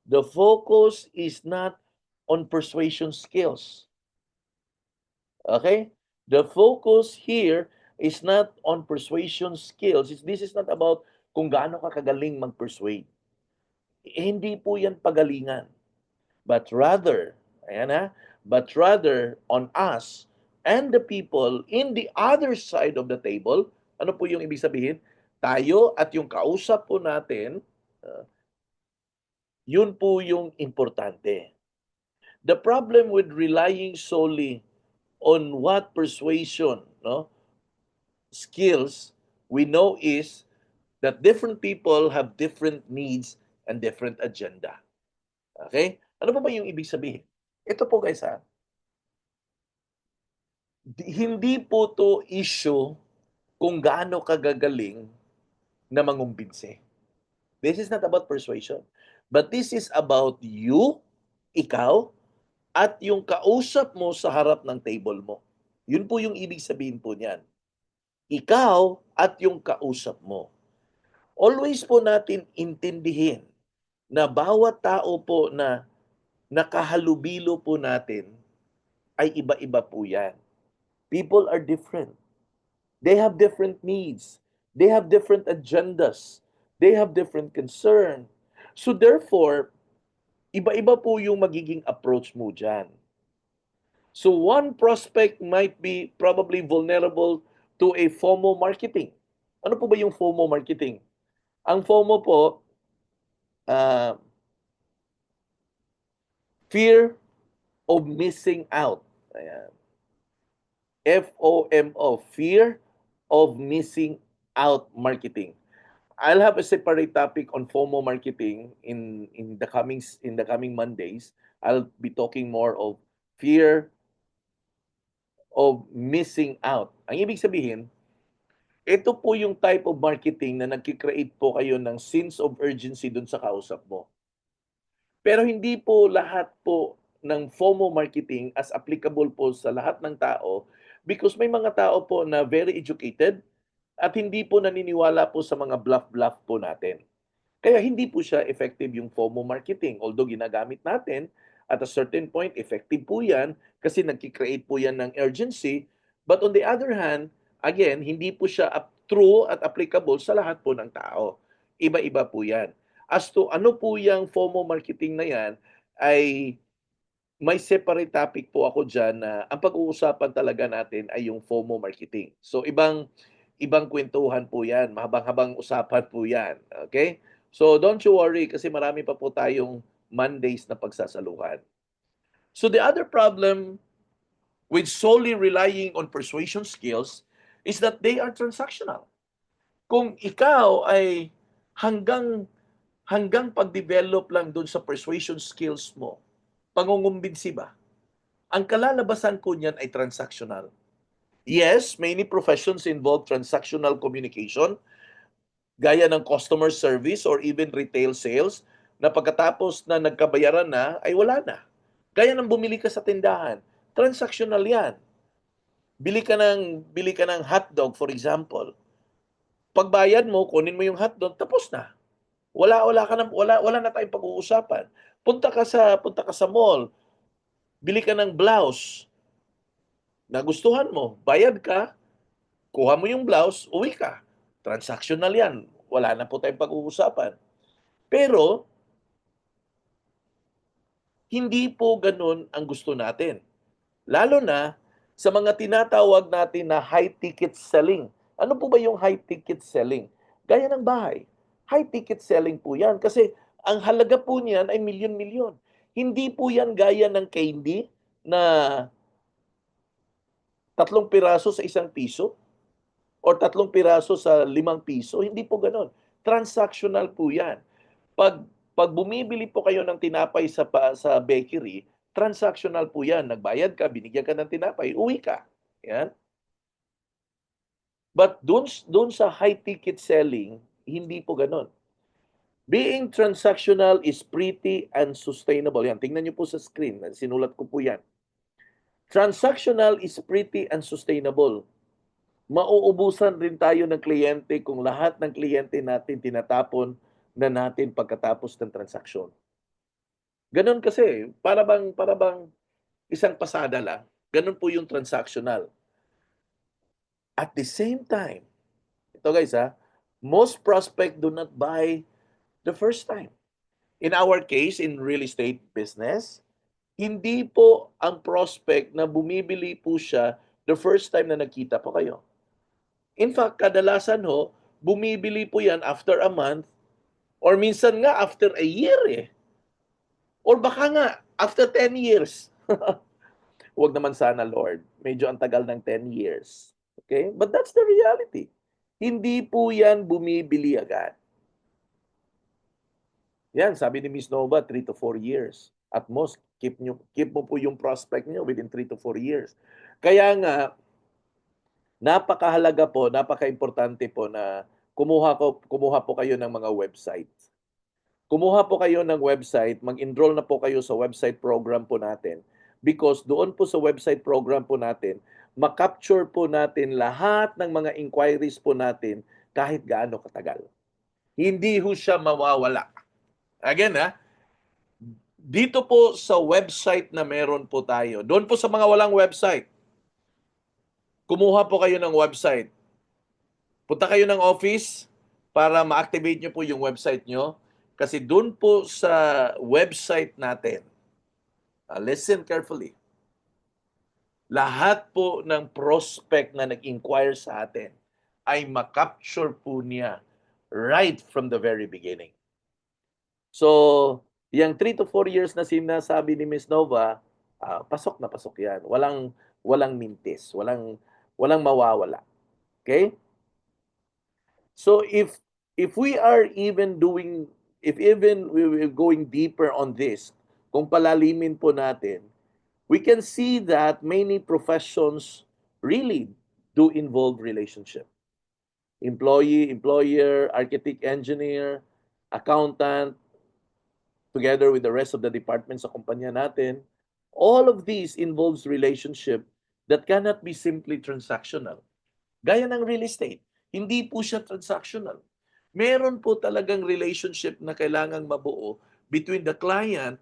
The focus is not on persuasion skills. Okay? The focus here is not on persuasion skills. This is not about kung gaano ka kagaling mag-persuade. Hindi po yan pagalingan. But rather, ayan ha, but rather on us and the people in the other side of the table, ano po yung ibig sabihin? Tayo at yung kausap po natin, yun po yung importante. The problem with relying solely on what persuasion, no, skills we know is that different people have different needs and different agenda. Okay? Ano pa ba yung ibig sabihin? Ito po guys ha, hindi po to issue kung gaano kagagaling na mangumbinse. This is not about persuasion. But this is about you, ikaw, at yung kausap mo sa harap ng table mo. Yun po yung ibig sabihin po niyan. Ikaw at yung kausap mo. Always po natin intindihin na bawat tao po na nakahalubilo po natin ay iba-iba po yan. People are different. They have different needs. They have different agendas. They have different concern. So therefore, iba-iba po yung magiging approach mo dyan. So one prospect might be probably vulnerable to a FOMO marketing. Ano po ba yung FOMO marketing? Ang FOMO po, uh, fear of missing out. Ayan. FOMO, fear of missing out marketing. I'll have a separate topic on FOMO marketing in the coming Mondays. I'll be talking more of fear of missing out. Ang ibig sabihin, ito po yung type of marketing na nagki-create po kayo ng sense of urgency dun sa kausap mo. Pero hindi po lahat po ng FOMO marketing as applicable po sa lahat ng tao because may mga tao po na very educated at hindi po naniniwala po sa mga bluff-bluff po natin. Kaya hindi po siya effective yung FOMO marketing. Although ginagamit natin, at a certain point, effective po yan kasi nagki-create po yan ng urgency. But on the other hand, again, hindi po siya true at applicable sa lahat po ng tao. Iba-iba po yan. As to ano po yung FOMO marketing na yan, ay may separate topic po ako dyan na ang pag-uusapan talaga natin ay yung FOMO marketing. So ibang kwentuhan po yan, mahabang-habang usapan po yan. Okay? So don't you worry kasi marami pa po tayong Mondays na pagsasaluhan. So the other problem with solely relying on persuasion skills is that they are transactional. Kung ikaw ay hanggang pag-develop lang dun sa persuasion skills mo, pangungumbinsi ba? Ang kalalabasan ko niyan ay transactional. Yes, many professions involve transactional communication, gaya ng customer service or even retail sales, na pagkatapos na nagkabayaran na, ay wala na. Gaya ng bumili ka sa tindahan, transactional yan. Bili ka ng hotdog, for example. Pagbayad mo, kunin mo yung hotdog, tapos na. Wala na tayong pag-uusapan. Punta ka sa mall, bili ka ng blouse, nagustuhan mo, bayad ka, kuha mo yung blouse, uwi ka. Transactional yan. Wala na po tayong pag-uusapan. Pero, hindi po ganun ang gusto natin. Lalo na sa mga tinatawag natin na high-ticket selling. Ano po ba yung high-ticket selling? Gaya ng bahay. High-ticket selling po yan kasi ang halaga po niyan ay milyon-milyon. Hindi po yan gaya ng candy na 3 piraso sa 1 piso or 3 piraso sa 5 piso. Hindi po ganon. Transactional po yan. Pag bumibili po kayo ng tinapay sa bakery, transactional po yan. Nagbayad ka, binigyan ka ng tinapay, uwi ka. Yan. But doon sa high-ticket selling, hindi po ganon. Being transactional is pretty and sustainable. Yan, tingnan niyo po sa screen. Sinulat ko po yan. Transactional is pretty and sustainable. Mauubusan rin tayo ng kliyente kung lahat ng kliyente natin tinatapon na natin pagkatapos ng transaksyon. Ganon kasi, para bang isang pasada lang. Ganon po yung transactional. At the same time, ito guys most prospect do not buy the first time. In our case, in real estate business, hindi po ang prospect na bumibili po siya the first time na nagkita po kayo. In fact, kadalasan bumibili po yan after a month or minsan nga after a year Or baka nga after 10 years. Huwag naman sana, Lord. Medyo ang tagal ng 10 years. Okay? But that's the reality. Hindi po yan bumibili agad. Yan, sabi ni Miss Nova, 3 to 4 years. At most, keep mo po yung prospect nyo within 3 to 4 years. Kaya nga, napakahalaga po, napaka-importante po na kumuha po kayo ng mga website. Kumuha po kayo ng website, mag-enroll na po kayo sa website program po natin. Because doon po sa website program po natin, makapture po natin lahat ng mga inquiries po natin kahit gaano katagal. Hindi ho siya mawawala. Again, dito po sa website na meron po tayo, doon po sa mga walang website, kumuha po kayo ng website. Punta kayo ng office para ma-activate nyo po yung website nyo. Kasi doon po sa website natin, listen carefully, lahat po ng prospect na nag-inquire sa atin ay makapture po niya right from the very beginning. So, yung 3 to 4 years na sinasabi ni Miss Nova, pasok na pasok yan. Walang mintis, walang mawawala. Okay? So if we are even we're going deeper on this, kung palalimin po natin, we can see that many professions really do involve relationship. Employee, employer, architect, engineer, accountant, together with the rest of the departments sa kumpanya natin, all of these involves relationship that cannot be simply transactional. Gaya ng real estate, hindi po siya transactional. Meron po talagang relationship na kailangang mabuo between the client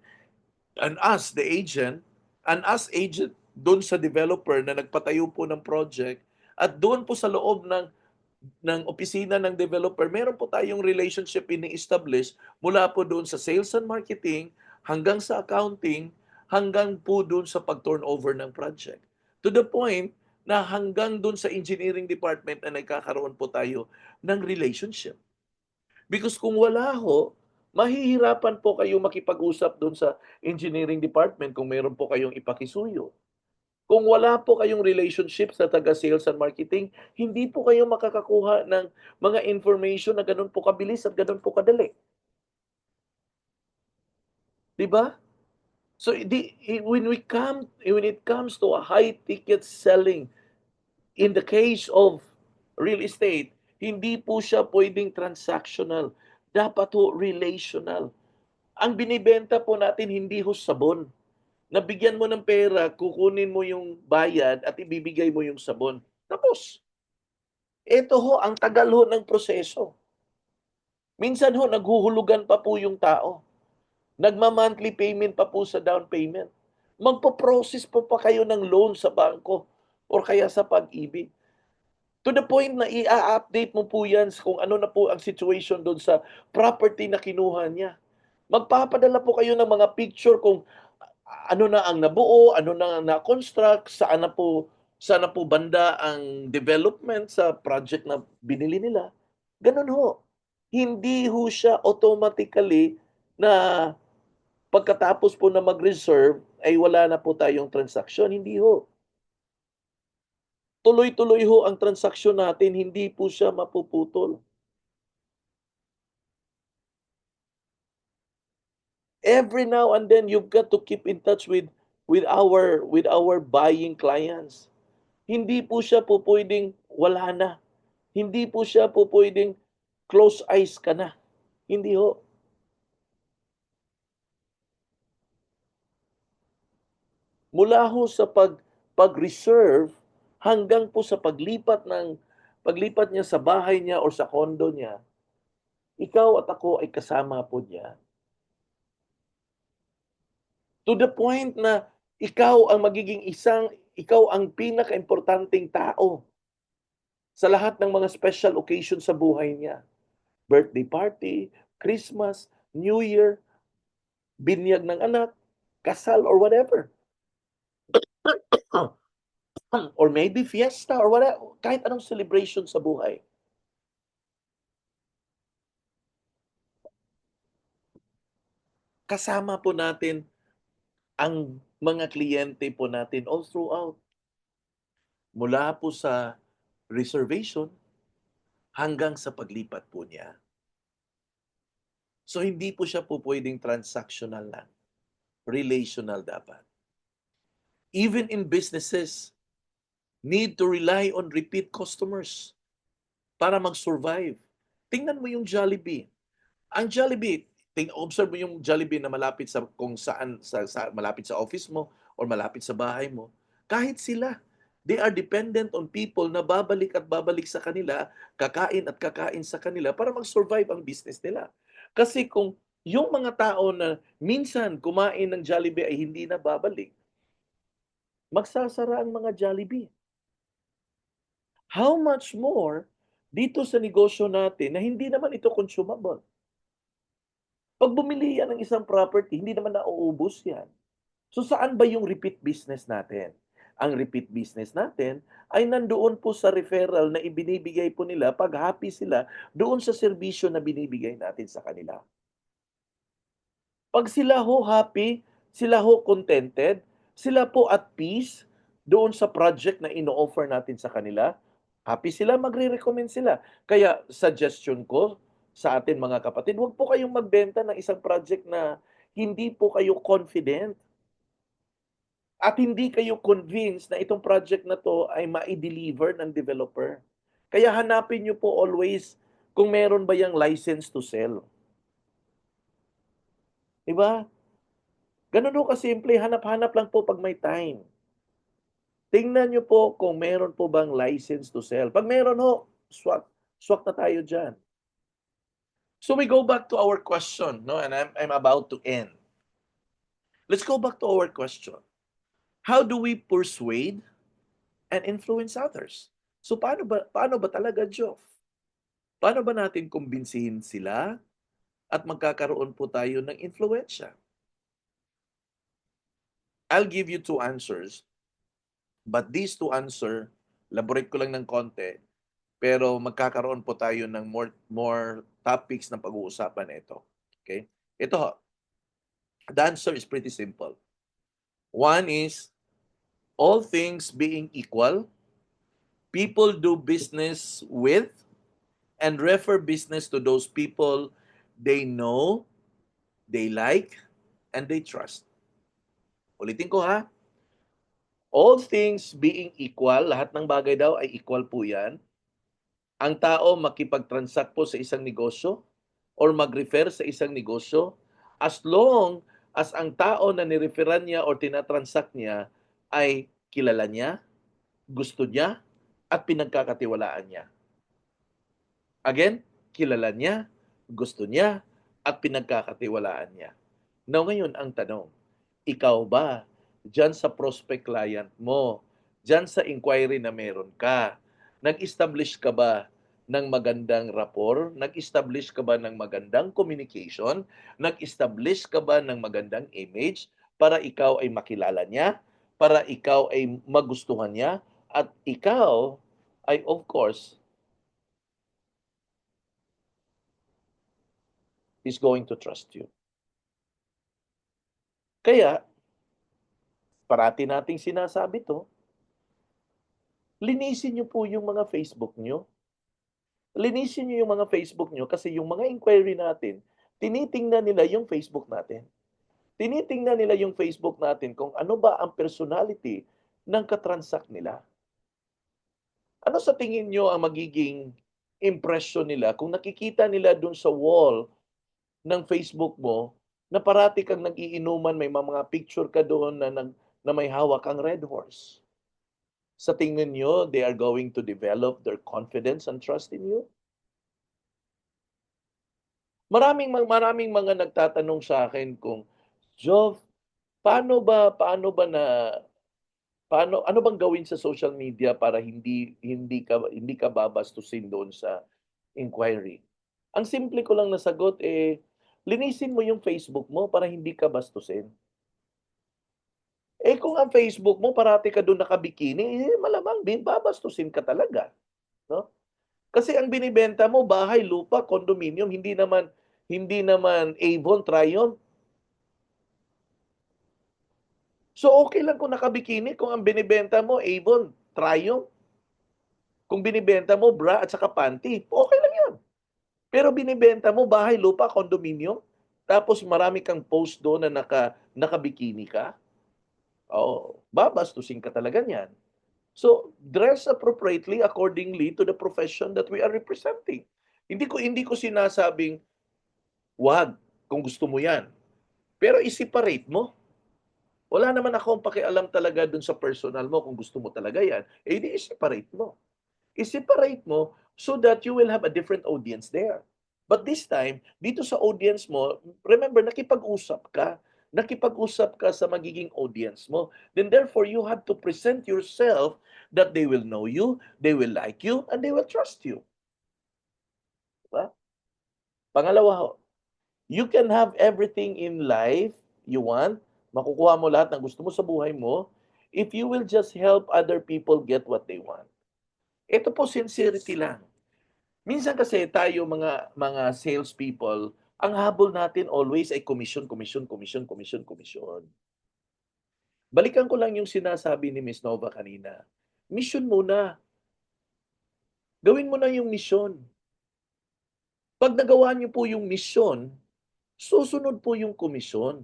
and us, the agent, and us agent doon sa developer na nagpatayo po ng project, at doon po sa loob ng opisina ng developer, meron po tayong relationship ini-establish mula po doon sa sales and marketing hanggang sa accounting, hanggang po doon sa pag-turnover ng project. To the point na hanggang doon sa engineering department na nagkakaroon po tayo ng relationship. Because kung wala mahihirapan po kayo makipag-usap doon sa engineering department kung meron po kayong ipakisuyo. Kung wala po kayong relationship sa taga-sales and marketing, hindi po kayo makakakuha ng mga information na ganun po kabilis at ganun po kadali. Diba? So when it comes to a high ticket selling, in the case of real estate, Hindi po siya pwedeng transactional. Dapat ho relational. Ang binibenta po natin hindi ho sabon. Nabigyan mo ng pera, kukunin mo yung bayad at ibibigay mo yung sabon. Tapos, ito ho, ang tagal ho ng proseso. Minsan ho, naghuhulugan pa po yung tao. Nagma-monthly payment pa po sa down payment. Magpo-process po pa kayo ng loan sa bangko or kaya sa pag-ibig. To the point na i-update mo po yan kung ano na po ang situation doon sa property na kinuha niya. Magpapadala po kayo ng mga picture kung ano na ang nabuo, ano na ang na-construct, saan na po banda ang development sa project na binili nila. Ganun ho. Hindi ho siya automatically na pagkatapos po na mag-reserve ay wala na po tayong transaksyon. Hindi ho. Tuloy-tuloy ho ang transaksyon natin, hindi po siya mapuputol. Every now and then you've got to keep in touch with our buying clients. Hindi po siya po pwedeng wala na. Hindi po siya po pwedeng close eyes ka na. Hindi ho. Mula ho sa pag-reserve hanggang po sa paglipat niya sa bahay niya or sa condo niya, ikaw at ako ay kasama po niya. To the point na ikaw ang pinaka-importanteng tao sa lahat ng mga special occasion sa buhay niya. Birthday party, Christmas, New Year, binyag ng anak, kasal or whatever. Or maybe fiesta or whatever, kahit anong celebration sa buhay. Kasama po natin ang mga kliyente po natin all throughout. Mula po sa reservation hanggang sa paglipat po niya. So hindi po siya po pwedeng transactional lang. Relational dapat. Even in businesses, need to rely on repeat customers para mag-survive. Tingnan mo yung Jollibee. Ang Jollibee, observe mo yung Jollibee na malapit sa kung saan malapit sa office mo or malapit sa bahay mo. Kahit sila, they are dependent on people na babalik at babalik sa kanila, kakain at kakain sa kanila para mag-survive ang business nila. Kasi kung yung mga tao na minsan kumain ng Jollibee ay hindi na babalik, magsasara ang mga Jollibee. How much more dito sa negosyo natin na hindi naman ito consumable? Pag bumili yan ng isang property, hindi naman nauubos yan. So saan ba yung repeat business natin? Ang repeat business natin ay nandoon po sa referral na ibinibigay po nila pag happy sila doon sa serbisyo na binibigay natin sa kanila. Pag sila ho happy, sila ho contented, sila po at peace doon sa project na ino-offer natin sa kanila, happy sila, magre-recommend sila. Kaya suggestion ko sa atin mga kapatid, huwag po kayong magbenta ng isang project na hindi po kayo confident at hindi kayo convinced na itong project na to ay ma-deliver ng developer. Kaya hanapin nyo po always kung meron ba yung license to sell. Diba? Ganun ho kasimple, hanap-hanap lang po pag may time. Tingnan nyo po kung meron po bang license to sell. Pag meron ho, swak na tayo dyan. So we go back to our question, no? And I'm about to end. Let's go back to our question. How do we persuade and influence others? So paano ba talaga, Joe? Paano ba natin kumbinsihin sila at magkakaroon po tayo ng influensya? I'll give you two answers. But these two answer, elaborate ko lang ng konti, pero magkakaroon po tayo ng more topics na pag-uusapan ito. Okay? Ito ho, the answer is pretty simple. One is, all things being equal, people do business with and refer business to those people they know, they like, and they trust. Ulitin ko ha, all things being equal, lahat ng bagay daw ay equal po yan. ang tao makipag-transact po sa isang negosyo or mag-refer sa isang negosyo as long as ang tao na nireferan niya or tinatransact niya ay kilala niya, gusto niya, at pinagkakatiwalaan niya. Again, kilala niya, gusto niya, at pinagkakatiwalaan niya. Now ngayon ang tanong, ikaw ba, dyan sa prospect client mo, dyan sa inquiry na meron ka, nag-establish ka ba ng magandang rapport? Nag-establish ka ba ng magandang communication? Nag-establish ka ba ng magandang image para ikaw ay makilala niya? Para ikaw ay magustuhan niya? At ikaw ay of course is going to trust you. Kaya, parati nating sinasabi to, linisin niyo po yung mga Facebook niyo. Linisin niyo yung mga Facebook niyo kasi yung mga inquiry natin, tinitingnan nila yung Facebook natin. Tinitingnan nila yung Facebook natin kung ano ba ang personality ng katransact nila. Ano sa tingin niyo ang magiging impression nila kung nakikita nila dun sa wall ng Facebook mo na parati kang nag-iinuman, may mga picture ka doon na may hawak kang Red Horse? Sa tingin niyo, they are going to develop their confidence and trust in you? Maraming mga nagtatanong sa akin kung, "Jov, paano ano bang gawin sa social media para hindi ka babastusin doon sa inquiry?" Ang simple ko lang na sagot, linisin mo yung Facebook mo para hindi ka bastusin. Kung ang Facebook mo parati ka dun nakabikini, malamang din babastusin ka talaga, 'no? Kasi ang binibenta mo bahay, lupa, condominium, hindi naman Avon, Tryon. So, okay lang kung nakabikini kung ang binibenta mo Avon, Tryon. Kung binibenta mo bra at saka panty, okay lang 'yun. Pero binibenta mo bahay, lupa, condominium, tapos marami kang post doon na nakabikini ka, babastusin ka talaga niyan. So, dress appropriately accordingly to the profession that we are representing. Hindi ko sinasabing, "Wag, kung gusto mo 'yan." Pero i-separate mo. Wala naman akong pakialam talaga dun sa personal mo kung gusto mo talaga 'yan, di i-separate mo. I-separate mo so that you will have a different audience there. But this time, dito sa audience mo, remember nakipag-usap ka. Nakipag-usap ka sa magiging audience mo. Then therefore, you have to present yourself that they will know you, they will like you, and they will trust you. Diba? Pangalawa ho, you can have everything in life you want, makukuha mo lahat ng gusto mo sa buhay mo, if you will just help other people get what they want. Ito po sincerity lang. Minsan kasi tayo mga salespeople, ang habol natin always ay commission, commission, commission, commission, commission. Balikan ko lang yung sinasabi ni Miss Nova kanina. Mission muna. Gawin mo na yung mission. 'Pag nagawa niyo po yung mission, susunod po yung komisyon.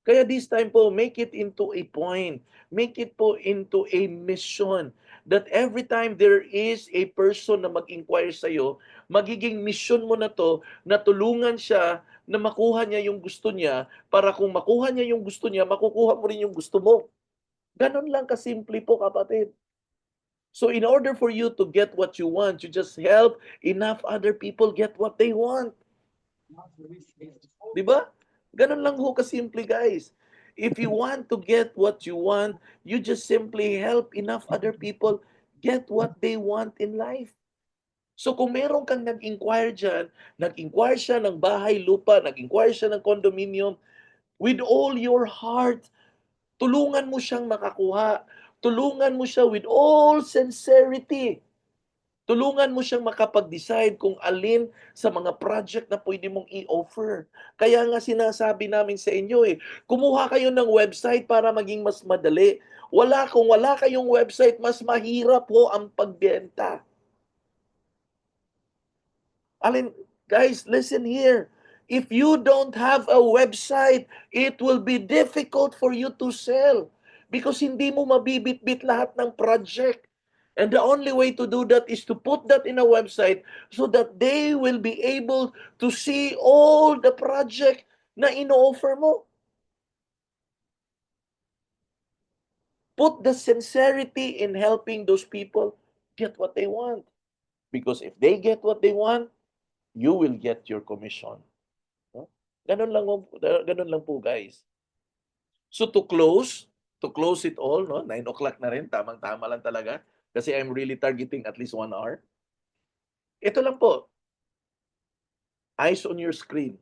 Kaya this time po, make it into a point. Make it po into a mission that every time there is a person na mag-inquire sa'yo, magiging mission mo na to na tulungan siya na makuha niya yung gusto niya para kung makuha niya yung gusto niya, makukuha mo rin yung gusto mo. Ganon lang kasimple po, kapatid. So in order for you to get what you want, you just help enough other people get what they want. 'Di ba? Ganun lang ho kasimple, guys. If you want to get what you want, you just simply help enough other people get what they want in life. So kung meron kang nag-inquire diyan, nag-inquire siya ng bahay, lupa, nag-inquire siya ng condominium, with all your heart, tulungan mo siyang makakuha. Tulungan mo siya with all sincerity. Tulungan mo siyang makapag-decide kung alin sa mga project na pwede mong i-offer. Kaya nga sinasabi namin sa inyo kumuha kayo ng website para maging mas madali. Kung wala kayong website, mas mahirap po ang pagbenta. Guys, listen here. If you don't have a website, it will be difficult for you to sell. Because hindi mo mabibitbit lahat ng project. And the only way to do that is to put that in a website so that they will be able to see all the project na ino-offer mo. Put the sincerity in helping those people get what they want. Because if they get what they want, you will get your commission. No? Ganun lang po guys. So to close it all, no? 9 o'clock na rin, tamang-tama lang talaga. Kasi I'm really targeting at least 1 hour. Ito lang po, eyes on your screen.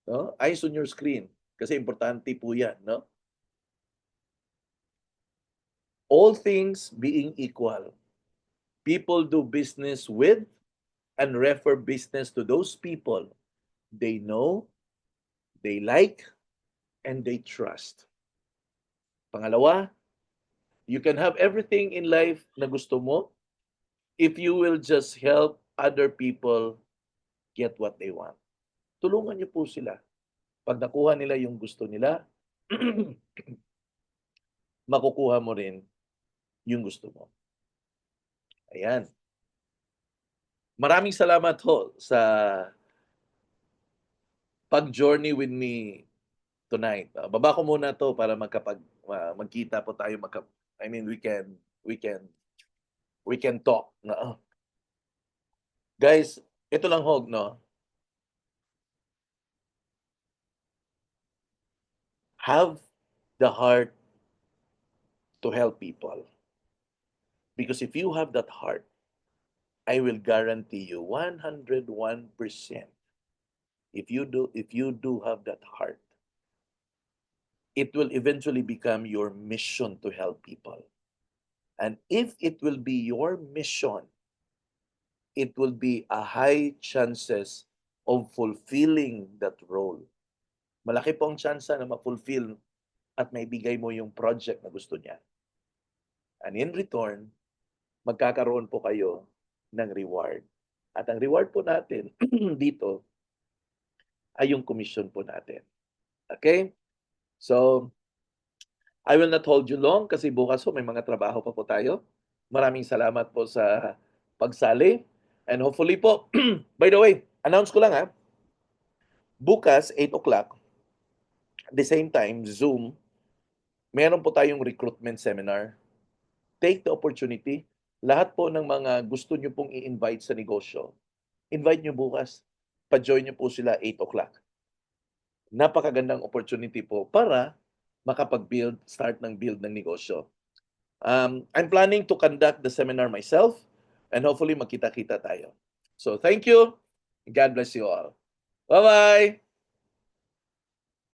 No? Eyes on your screen. Kasi importante po yan, no? All things being equal, people do business with and refer business to those people they know, they like, and they trust. Pangalawa, you can have everything in life na gusto mo if you will just help other people get what they want. Tulungan niyo po sila. Pag nakuha nila yung gusto nila, makukuha mo rin yung gusto mo. Ayan. Maraming salamat ho sa pag-journey with me tonight. Baba ko muna to para magkita po tayo I mean we can talk. No? Guys, ito lang hog no. Have the heart to help people. Because if you have that heart, I will guarantee you 101%. If you do have that heart, it will eventually become your mission to help people. And if it will be your mission, it will be a high chances of fulfilling that role. Malaki po ang tsansa na ma-fulfill at maibigay mo yung project na gusto niya. And in return, magkakaroon po kayo ng reward. At ang reward po natin dito ay yung commission po natin. Okay? So, I will not hold you long kasi bukas po may mga trabaho pa po tayo. Maraming salamat po sa pagsali. And hopefully po, by the way, announce ko lang ha, bukas 8 o'clock, at the same time, Zoom, meron po tayong recruitment seminar. Take the opportunity. Lahat po ng mga gusto nyo pong i-invite sa negosyo, invite nyo bukas. Pa-join nyo po sila 8 o'clock. Napakagandang opportunity po para makapag-build, start ng build ng negosyo. I'm planning to conduct the seminar myself and hopefully magkita-kita tayo. So thank you. God bless you all. Bye-bye.